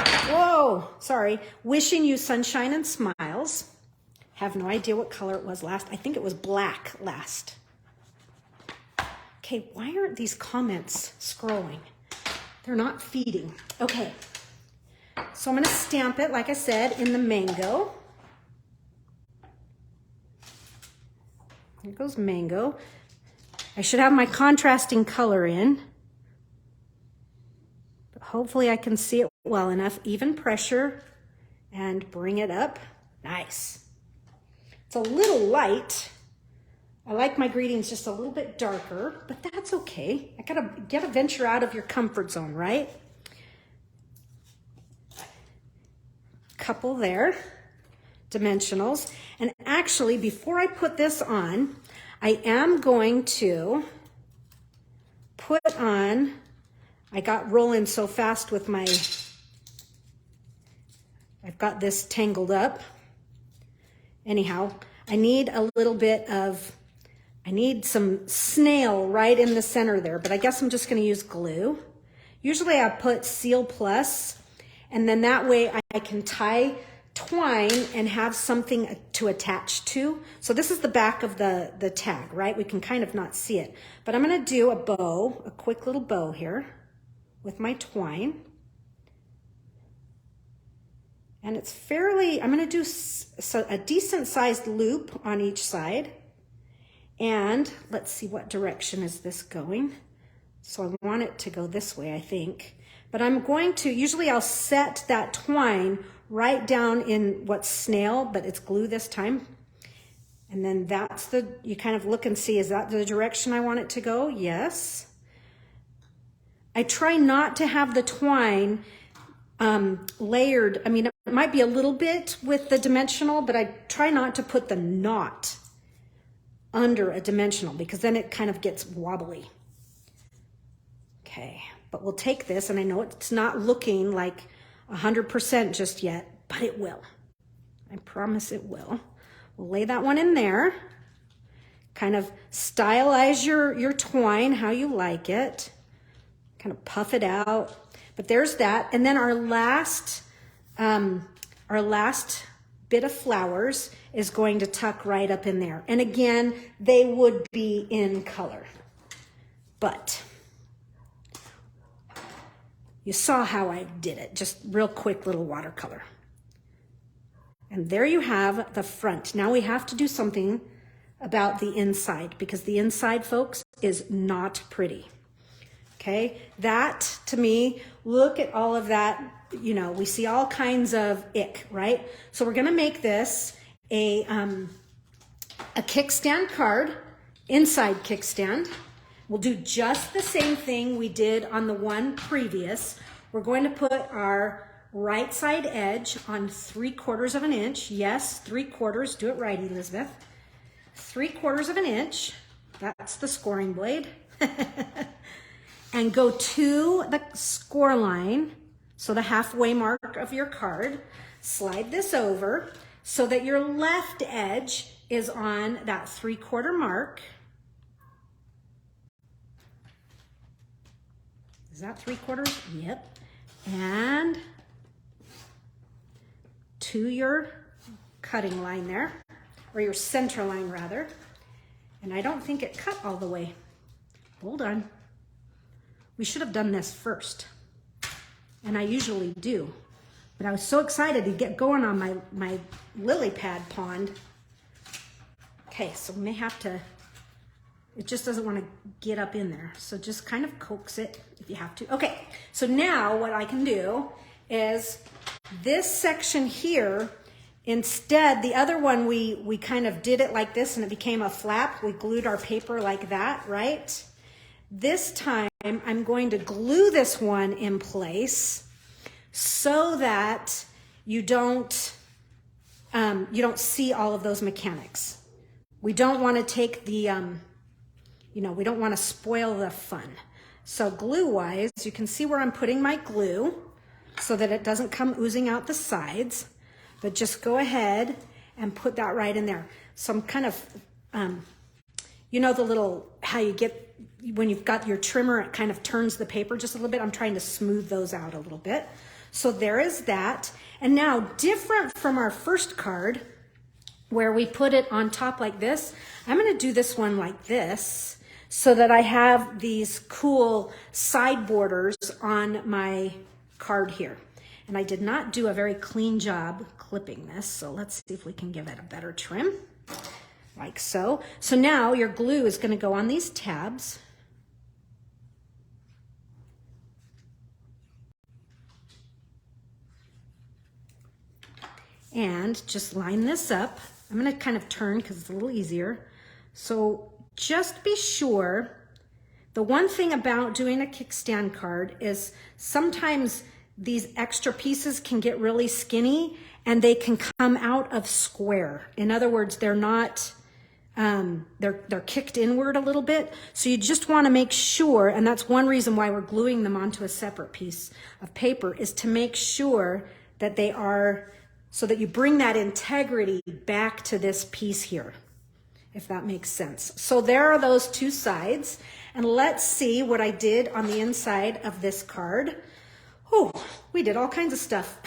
Wishing You Sunshine and Smiles. Have no idea what color it was last. I think it was black last. Okay, why aren't these comments scrolling? They're not feeding. Okay, so I'm going to stamp it, like I said, in the mango. Here goes mango. I should have my contrasting color in. But hopefully I can see it well enough. Even pressure and bring it up. Nice. It's a little light. I like my greetings just a little bit darker, but that's okay. I gotta venture out of your comfort zone, right? Couple there, dimensionals. And actually, before I put this on, I am going to put on, I got rolling so fast with my, I've got this tangled up. Anyhow, I need a little bit of, I need some snail right in the center there, but I guess I'm just going to use glue. Usually I put Seal Plus, and then that way I can tie twine and have something to attach to. So this is the back of the tag, right? We can kind of not see it, but I'm going to do a bow, a quick little bow here with my twine. And it's fairly, I'm going to do a decent sized loop on each side. And let's see, what direction is this going? So I want it to go this way, I think. But I'm going to, usually I'll set that twine right down in what's snail, but it's glue this time. And then that's you kind of look and see, is that the direction I want it to go? Yes. I try not to have the twine layered. I mean, it might be a little bit with the dimensional, but I try not to put the knot under a dimensional because then it kind of gets wobbly. Okay, but we'll take this, and I know it's not looking like 100% just yet, but it will. I promise it will. We'll lay that one in there. Kind of stylize your twine how you like it. Kind of puff it out. But there's that. And then our last bit of flowers is going to tuck right up in there. And again, they would be in color. But you saw how I did it. Just real quick little watercolor. And there you have the front. Now we have to do something about the inside, because the inside, folks, is not pretty. Okay, that to me, look at all of that, you know, we see all kinds of ick, right? So we're gonna make this a kickstand card, inside kickstand. We'll do just the same thing we did on the one previous. We're going to put our right side edge on 3/4 of an inch. Yes, 3/4, do it right, Elizabeth. 3/4 of an inch, that's the scoring blade. And go to the score line, so the halfway mark of your card. Slide this over so that your left edge is on that 3/4 mark. Is that 3/4? Yep. And to your cutting line there, or your center line rather. And I don't think it cut all the way. Hold on. We should have done this first. And I usually do. But I was so excited to get going on my lily pad pond. Okay, so we may have to, it just doesn't want to get up in there. So just kind of coax it if you have to. Okay, so now what I can do is this section here, instead, the other one we kind of did it like this and it became a flap. We glued our paper like that, right? This time I'm going to glue this one in place so that you don't see all of those mechanics. We don't want to take the, we don't want to spoil the fun. So glue-wise, you can see where I'm putting my glue so that it doesn't come oozing out the sides, but just go ahead and put that right in there. So I'm kind of, the little, how you get, when you've got your trimmer, it kind of turns the paper just a little bit. I'm trying to smooth those out a little bit. So there is that. And now, different from our first card, where we put it on top like this, I'm going to do this one like this so that I have these cool side borders on my card here. And I did not do a very clean job clipping this, so let's see if we can give it a better trim. like so. So now your glue is going to go on these tabs. And just line this up. I'm going to kind of turn because it's a little easier. So just be sure, the one thing about doing a kickstand card is sometimes these extra pieces can get really skinny and they can come out of square. In other words, they're not, they're kicked inward a little bit. So you just want to make sure, and that's one reason why we're gluing them onto a separate piece of paper, is to make sure that they are, so that you bring that integrity back to this piece here, if that makes sense. So there are those two sides. And let's see what I did on the inside of this card. Oh, we did all kinds of stuff.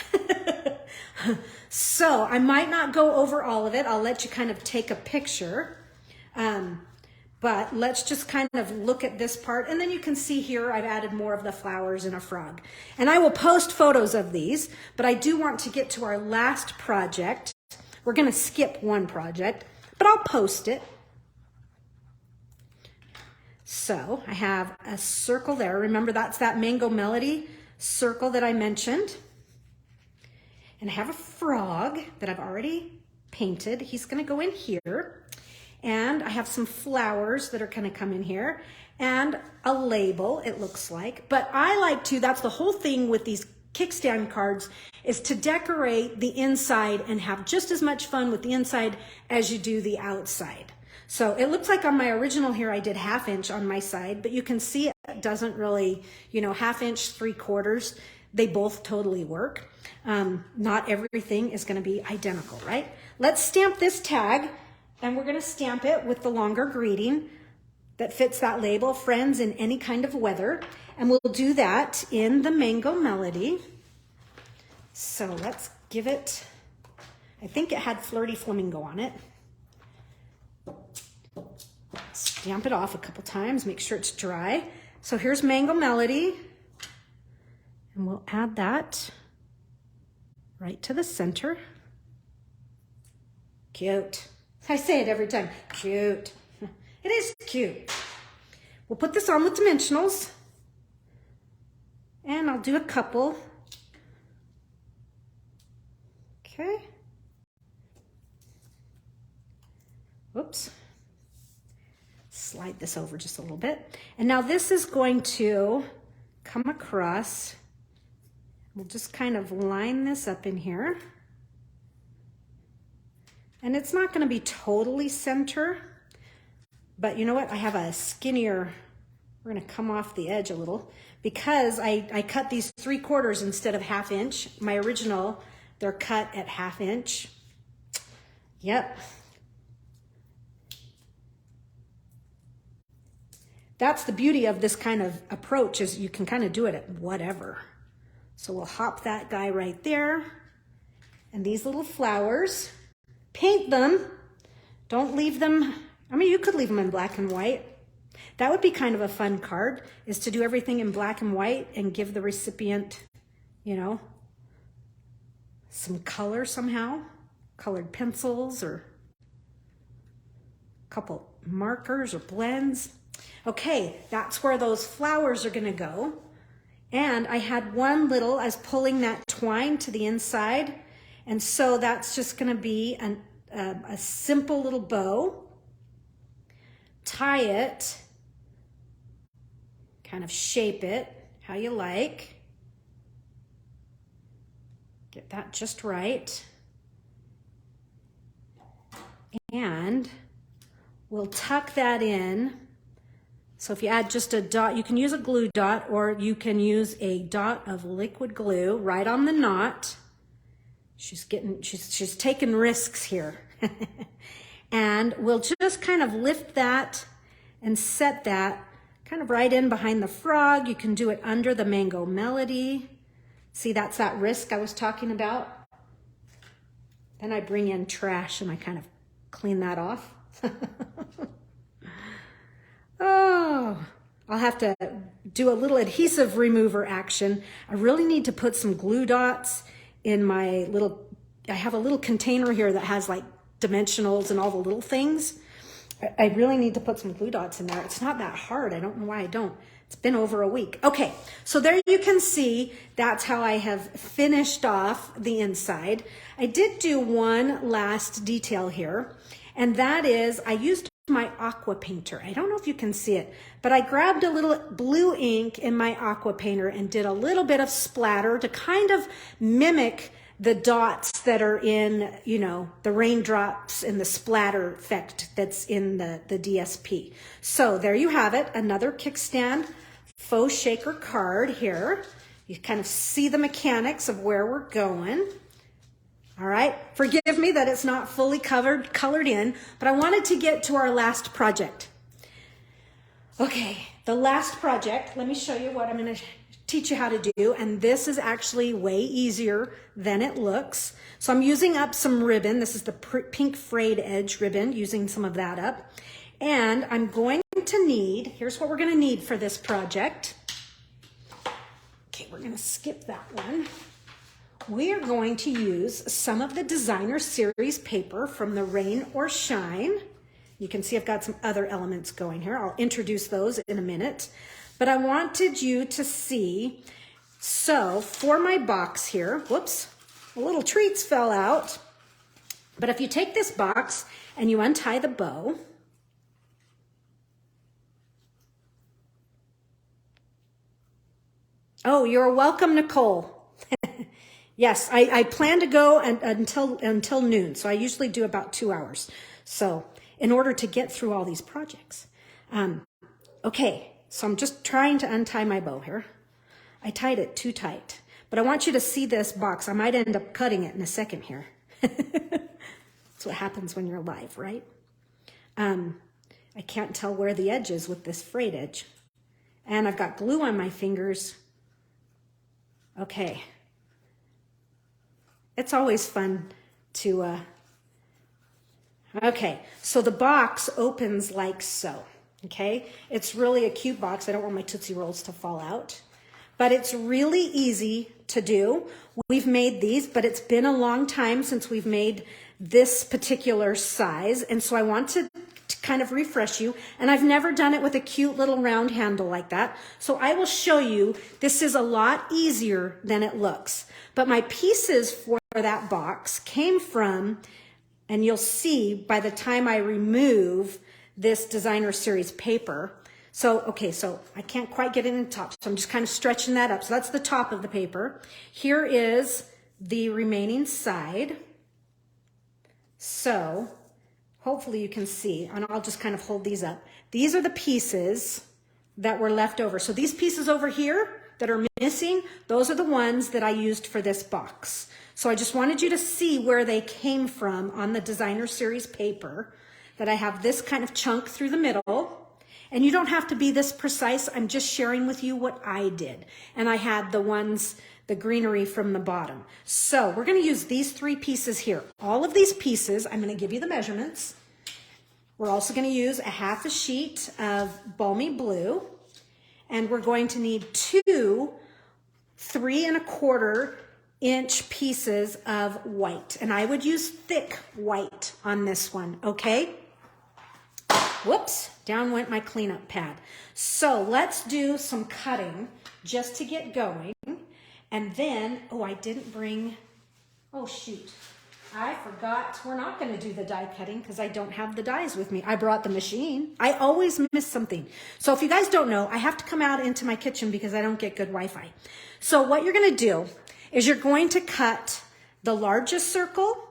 So I might not go over all of it. I'll let you kind of take a picture. But let's just kind of look at this part. And then you can see here, I've added more of the flowers and a frog. And I will post photos of these, but I do want to get to our last project. We're going to skip one project, but I'll post it. So I have a circle there. Remember, that's that Mango Melody circle that I mentioned. And I have a frog that I've already painted. He's going to go in here. And I have some flowers that are going to come in here. And a label, it looks like. But I like to, that's the whole thing with these kickstand cards, is to decorate the inside and have just as much fun with the inside as you do the outside. So it looks like on my original here, I did 1/2 inch on my side, but you can see it doesn't really, you know, 1/2 inch, 3/4, they both totally work. Not everything is going to be identical, right? Let's stamp this tag, and we're going to stamp it with the longer greeting that fits that label, friends in any kind of weather. And we'll do that in the Mango Melody. So let's give it, I think it had Flirty Flamingo on it. Stamp it off a couple times, make sure it's dry. So here's Mango Melody, and we'll add that right to the center. Cute. I say it every time, cute. It is cute. We'll put this on with dimensionals, and I'll do a couple. Okay. Whoops. Slide this over just a little bit. And now this is going to come across. We'll just kind of line this up in here. And it's not going to be totally center, but you know what? I have a skinnier, we're going to come off the edge a little because I cut these 3/4 instead of 1/2 inch. My original, they're cut at 1/2 inch. Yep. That's the beauty of this kind of approach, is you can kind of do it at whatever. So we'll hop that guy right there. And these little flowers, paint them. Don't leave them, I mean, you could leave them in black and white. That would be kind of a fun card, is to do everything in black and white and give the recipient, you know, some color somehow, colored pencils or a couple markers or blends. Okay, that's where those flowers are gonna go. And I had one little, I was pulling that twine to the inside. And so that's just gonna be a simple little bow. Tie it, kind of shape it how you like. Get that just right. And we'll tuck that in. So if you add just a dot, you can use a glue dot, or you can use a dot of liquid glue right on the knot. She's taking risks here. And we'll just kind of lift that and set that kind of right in behind the frog. You can do it under the Mango Melody. See, that's that risk I was talking about. Then I bring in trash and I kind of clean that off. Oh, I'll have to do a little adhesive remover action. I really need to put some glue dots in my little, I have a little container here that has like dimensionals and all the little things. I really need to put some glue dots in there. It's not that hard. I don't know why I don't. It's been over a week. Okay, so there you can see that's how I have finished off the inside. I did do one last detail here, and that is I used my aqua painter. I don't know if you can see it, but I grabbed a little blue ink in my aqua painter and did a little bit of splatter to kind of mimic the dots that are in, you know, the raindrops and the splatter effect that's in the DSP. So there you have it, another kickstand faux shaker card here. You kind of see the mechanics of where we're going. All right, forgive me that it's not fully colored in, but I wanted to get to our last project. Okay, the last project, let me show you what I'm gonna teach you how to do, and this is actually way easier than it looks. So I'm using up some ribbon. This is the pink frayed edge ribbon, using some of that up. And I'm going to need, here's what we're gonna need for this project. Okay, we're gonna skip that one. We are going to use some of the Designer Series paper from the Rain or Shine. You can see I've got some other elements going here. I'll introduce those in a minute. But I wanted you to see, so for my box here, whoops, the little treats fell out. But if you take this box and you untie the bow, oh, you're welcome, Nicole. Yes, I plan to go until noon, so I usually do about 2 hours. So in order to get through all these projects. Okay, so I'm just trying to untie my bow here. I tied it too tight, but I want you to see this box. I might end up cutting it in a second here. That's what happens when you're live, right? I can't tell where the edge is with this frayed edge. And I've got glue on my fingers. Okay. It's always fun to, okay, so the box opens like so, okay? It's really a cute box. I don't want my Tootsie Rolls to fall out, but it's really easy to do. We've made these, but it's been a long time since we've made this particular size, and so I want to kind of refresh you, and I've never done it with a cute little round handle like that, so I will show you. This is a lot easier than it looks, but my pieces for that box came from, and you'll see by the time I remove this Designer Series paper. So, okay, so I can't quite get it in the top, so I'm just kind of stretching that up. So that's the top of the paper. Here is the remaining side. So hopefully you can see, and I'll just kind of hold these up. These are the pieces that were left over. So these pieces over here that are missing, those are the ones that I used for this box. So I just wanted you to see where they came from on the Designer Series paper, that I have this kind of chunk through the middle. And you don't have to be this precise. I'm just sharing with you what I did. And I had the ones, the greenery from the bottom. So we're going to use these 3 pieces here. All of these pieces, I'm going to give you the measurements. We're also going to use a half a sheet of Balmy Blue. And we're going to need 2 3¼ inch pieces of white. And I would use thick white on this one, okay? Whoops, down went my cleanup pad. So let's do some cutting just to get going. And then, oh, I didn't bring, oh shoot, I forgot. We're not going to do the die cutting because I don't have the dies with me. I brought the machine. I always miss something. So if you guys don't know, I have to come out into my kitchen because I don't get good Wi-Fi. So what you're going to do is you're going to cut the largest circle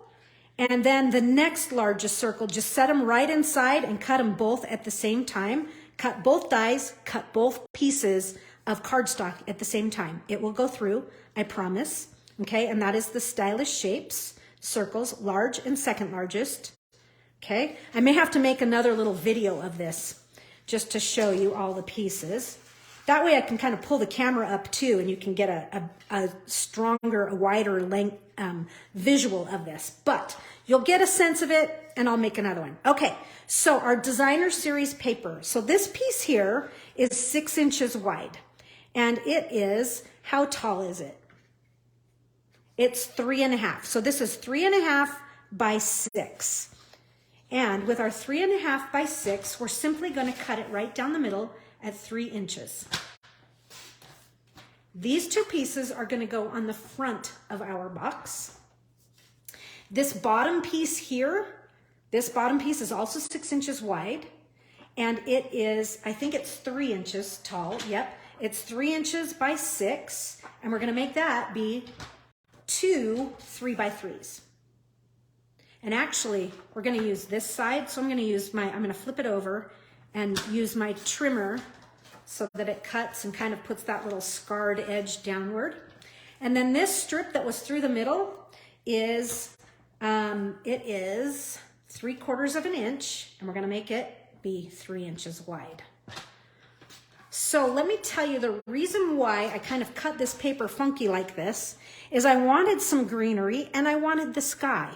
and then the next largest circle. Just set them right inside and cut them both at the same time. Cut both dies, cut both pieces of cardstock at the same time. It will go through, I promise. Okay, and that is the Stylish Shapes circles, large and second largest. Okay, I may have to make another little video of this just to show you all the pieces. That way I can kind of pull the camera up too, and you can get a stronger, a wider length visual of this. But you'll get a sense of it, and I'll make another one. Okay, so our Designer Series paper. So this piece here is 6 inches wide, and it is, how tall is it? It's 3.5. So this is 3.5 by 6. And with our 3.5 by 6, we're simply going to cut it right down the middle at 3 inches. These two pieces are going to go on the front of our box. This bottom piece here, this bottom piece is also 6 inches wide, and it is, I think it's 3 inches tall. Yep, it's 3 inches by 6, and we're going to make that be 2 3x3s. And actually, we're going to use this side, so I'm going to flip it over and use my trimmer so that it cuts and kind of puts that little scarred edge downward. And then this strip that was through the middle is, it is 3/4 of an inch, and we're going to make it be 3 inches wide. So let me tell you, the reason why I kind of cut this paper funky like this is I wanted some greenery and I wanted the sky.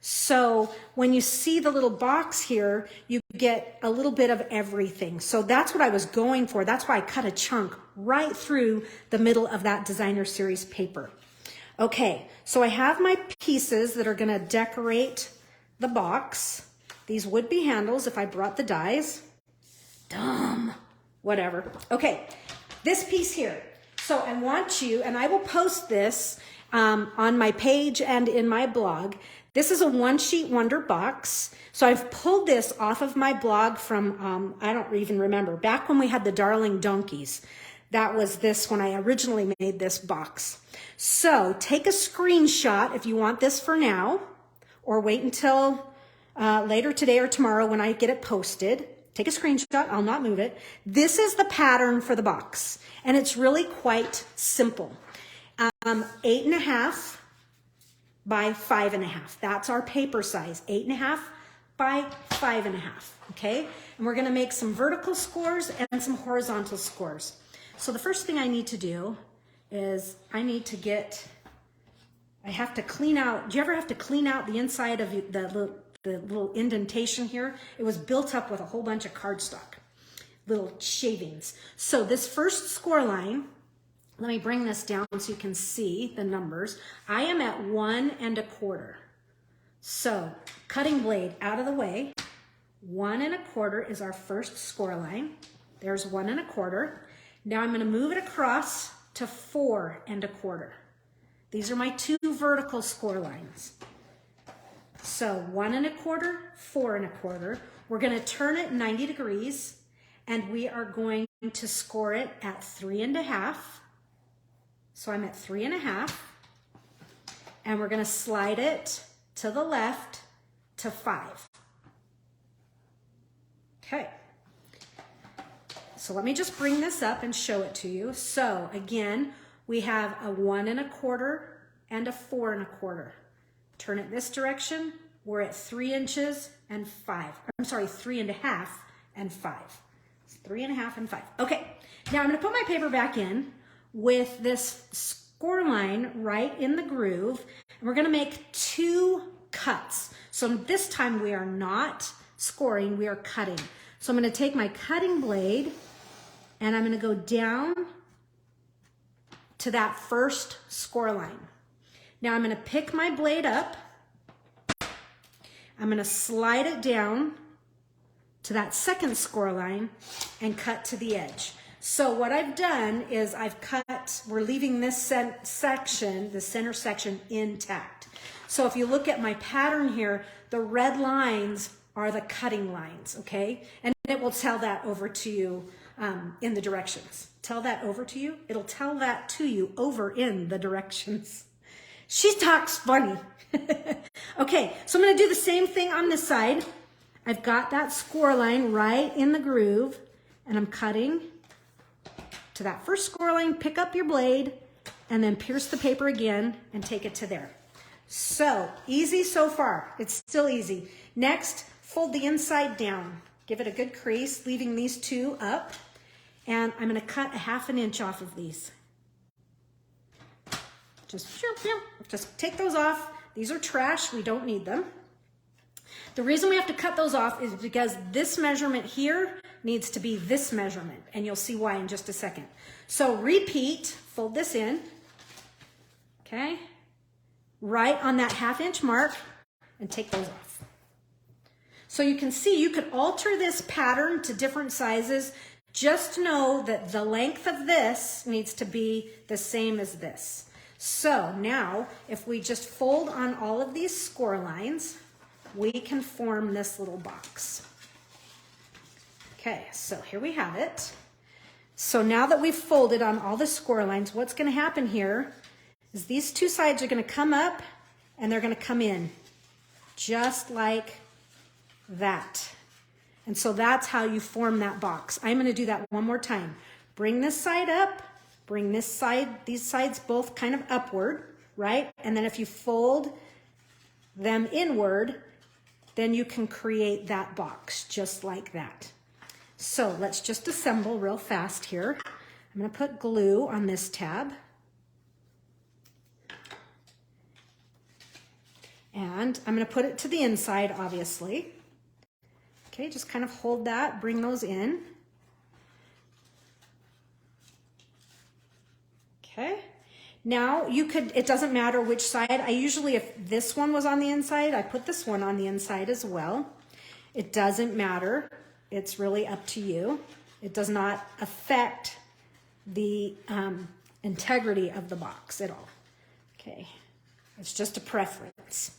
So when you see the little box here, you get a little bit of everything. So that's what I was going for. That's why I cut a chunk right through the middle of that designer series paper. Okay, so I have my pieces that are going to decorate the box. These would be handles if I brought the dies. Dumb. Whatever. Okay, this piece here. So I want you, and I will post this on my page and in my blog. This is a One Sheet Wonder box. So I've pulled this off of my blog from, I don't even remember, back when we had the Darling Donkeys. That was this when I originally made this box. So take a screenshot if you want this for now, or wait until later today or tomorrow when I get it posted. Take a screenshot, I'll not move it. This is the pattern for the box, and it's really quite simple. 8.5 by 5.5. That's our paper size, 8.5 by 5.5, okay? And we're gonna make some vertical scores and some horizontal scores. So the first thing I need to do is I have to clean out, do you ever have to clean out the inside of the little indentation here? It was built up with a whole bunch of cardstock, little shavings. So this first score line, let me bring this down so you can see the numbers. I am at 1 1/4. So cutting blade out of the way. 1 1/4 is our first score line. There's 1 1/4. Now I'm going to move it across to 4 1/4. These are my two vertical score lines. So 1 1/4, 4 1/4. We're going to turn it 90 degrees, and we are going to score it at 3.5. So I'm at 3.5, and we're going to slide it to the left to 5. Okay. So let me just bring this up and show it to you. So again, we have a 1 1/4 and a 4 1/4. Turn it this direction, we're at 3 inches and 5. I'm sorry, 3.5 and 5. It's 3.5 and 5. Okay, now I'm gonna put my paper back in with this score line right in the groove, and we're gonna make 2 cuts. So this time we are not scoring, we are cutting. So I'm gonna take my cutting blade and I'm gonna go down to that first score line. Now I'm gonna pick my blade up, I'm gonna slide it down to that second score line and cut to the edge. So what I've done is I've cut, we're leaving this section, the center section, intact. So if you look at my pattern here, the red lines are the cutting lines, okay? And it will tell that over to you in the directions. Tell that over to you. It'll tell that to you over in the directions. She talks funny. Okay, so I'm gonna do the same thing on this side. I've got that score line right in the groove, and I'm cutting to that first score line, pick up your blade, and then pierce the paper again and take it to there. So easy so far. It's still easy. Next, fold the inside down. Give it a good crease, leaving these 2 up. And I'm gonna cut a 1/2 inch off of these. Just take those off. These are trash, we don't need them. The reason we have to cut those off is because this measurement here needs to be this measurement, and you'll see why in just a second. So repeat, fold this in, okay? Right on that 1/2 inch mark, and take those off. So you can see you could alter this pattern to different sizes. Just know that the length of this needs to be the same as this. So now if we just fold on all of these score lines, we can form this little box. Okay, so here we have it. So now that we've folded on all the score lines, what's going to happen here is these two sides are going to come up and they're going to come in just like that. And so that's how you form that box. I'm going to do that one more time. Bring this side up, bring this side, these sides both kind of upward, right? And then if you fold them inward, then you can create that box just like that. So let's just assemble real fast here. I'm going to put glue on this tab. And I'm going to put it to the inside, obviously. Okay, just kind of hold that, bring those in. Okay, now you could, it doesn't matter which side. I usually, if this one was on the inside, I put this one on the inside as well. It doesn't matter. It's really up to you. It does not affect the integrity of the box at all. Okay, it's just a preference.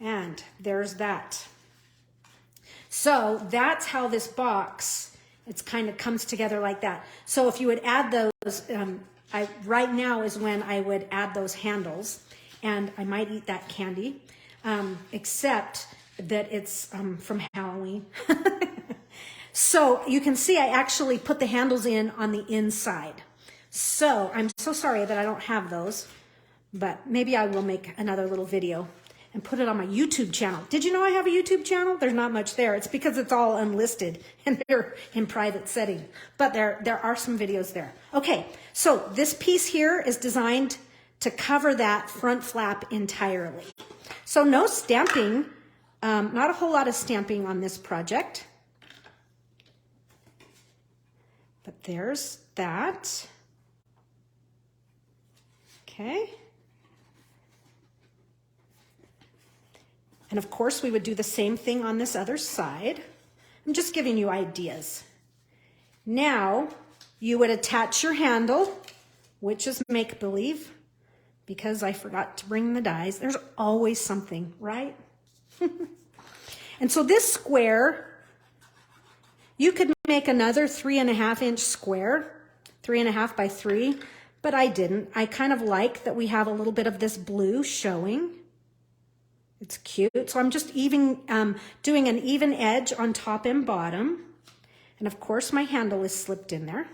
And there's that. So that's how this box, it's kind of comes together like that. So if you would add those, right now is when I would add those handles, and I might eat that candy, except that it's from Halloween. So you can see I actually put the handles in on the inside. So I'm so sorry that I don't have those, but maybe I will make another little video and put it on my YouTube channel. Did you know I have a YouTube channel? There's not much there. It's because it's all unlisted and they're in private setting, but there are some videos there. Okay, so this piece here is designed to cover that front flap entirely. So no stamping, not a whole lot of stamping on this project. But there's that. Okay. And of course, we would do the same thing on this other side. I'm just giving you ideas. Now, you would attach your handle, which is make-believe, because I forgot to bring the dies. There's always something, right? And so this square, you could make another 3.5-inch square, 3.5 by 3, but I didn't. I kind of like that we have a little bit of this blue showing. It's cute. So I'm just doing an even edge on top and bottom. And of course my handle is slipped in there.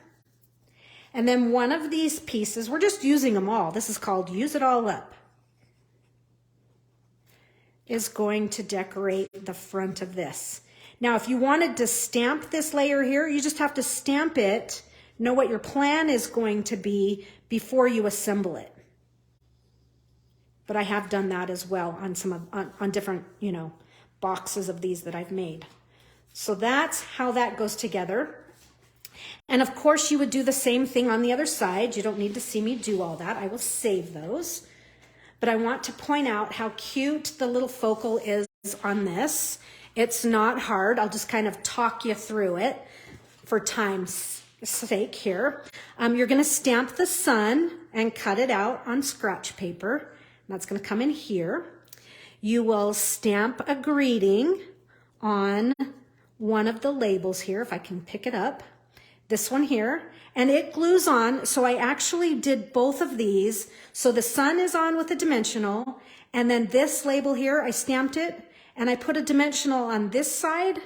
And then one of these pieces, we're just using them all. This is called Use It All Up. Is going to decorate the front of this. Now, if you wanted to stamp this layer here, you just have to stamp it, know what your plan is going to be before you assemble it. But I have done that as well on on different, boxes of these that I've made. So that's how that goes together. And of course you would do the same thing on the other side. You don't need to see me do all that. I will save those. But I want to point out how cute the little focal is on this. It's not hard. I'll just kind of talk you through it for time's sake here. You're going to stamp the sun and cut it out on scratch paper. That's going to come in here. You will stamp a greeting on one of the labels here, if I can pick it up. This one here, and it glues on. So I actually did both of these. So the sun is on with a dimensional, and then this label here, I stamped it, and I put a dimensional on this side,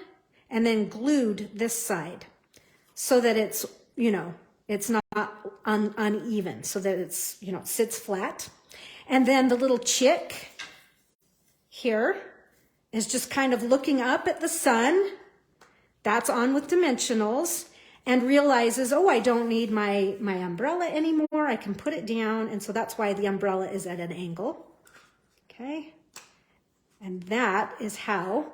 and then glued this side, so that it's, it's not uneven, so that it's, it sits flat. And then the little chick here is just kind of looking up at the sun. That's on with dimensionals, and realizes, oh, I don't need my umbrella anymore. I can put it down. And so that's why the umbrella is at an angle. Okay. And that is how,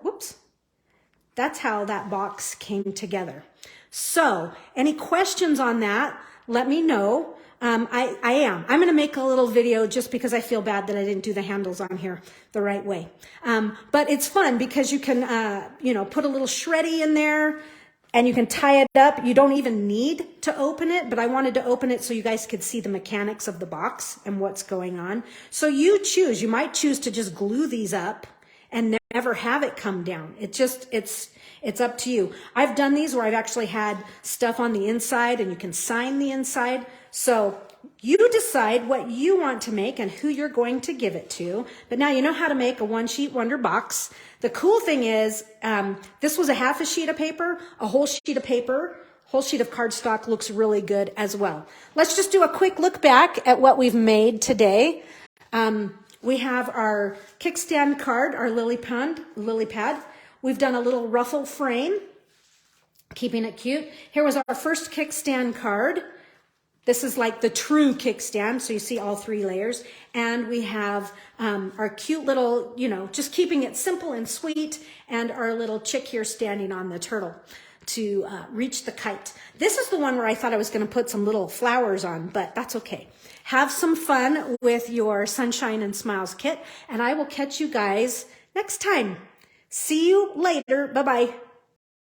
that's how that box came together. So any questions on that, let me know. I am. I'm going to make a little video just because I feel bad that I didn't do the handles on here the right way. But it's fun because you can, put a little shreddy in there and you can tie it up. You don't even need to open it, but I wanted to open it so you guys could see the mechanics of the box and what's going on. So you choose. You might choose to just glue these up and never have it come down. It's up to you. I've done these where I've actually had stuff on the inside and you can sign the inside. So you decide what you want to make and who you're going to give it to. But now you know how to make a one sheet wonder box. The cool thing is, this was a half a sheet of paper, a whole sheet of paper, whole sheet of cardstock looks really good as well. Let's just do a quick look back at what we've made today. We have our kickstand card, our lily pad. We've done a little ruffle frame, keeping it cute. Here was our first kickstand card. This is like the true kickstand, so you see all 3 layers. And we have our cute little, just keeping it simple and sweet, and our little chick here standing on the turtle to reach the kite. This is the one where I thought I was going to put some little flowers on, but that's okay. Have some fun with your Sunshine and Smiles kit, and I will catch you guys next time. See you later. Bye-bye.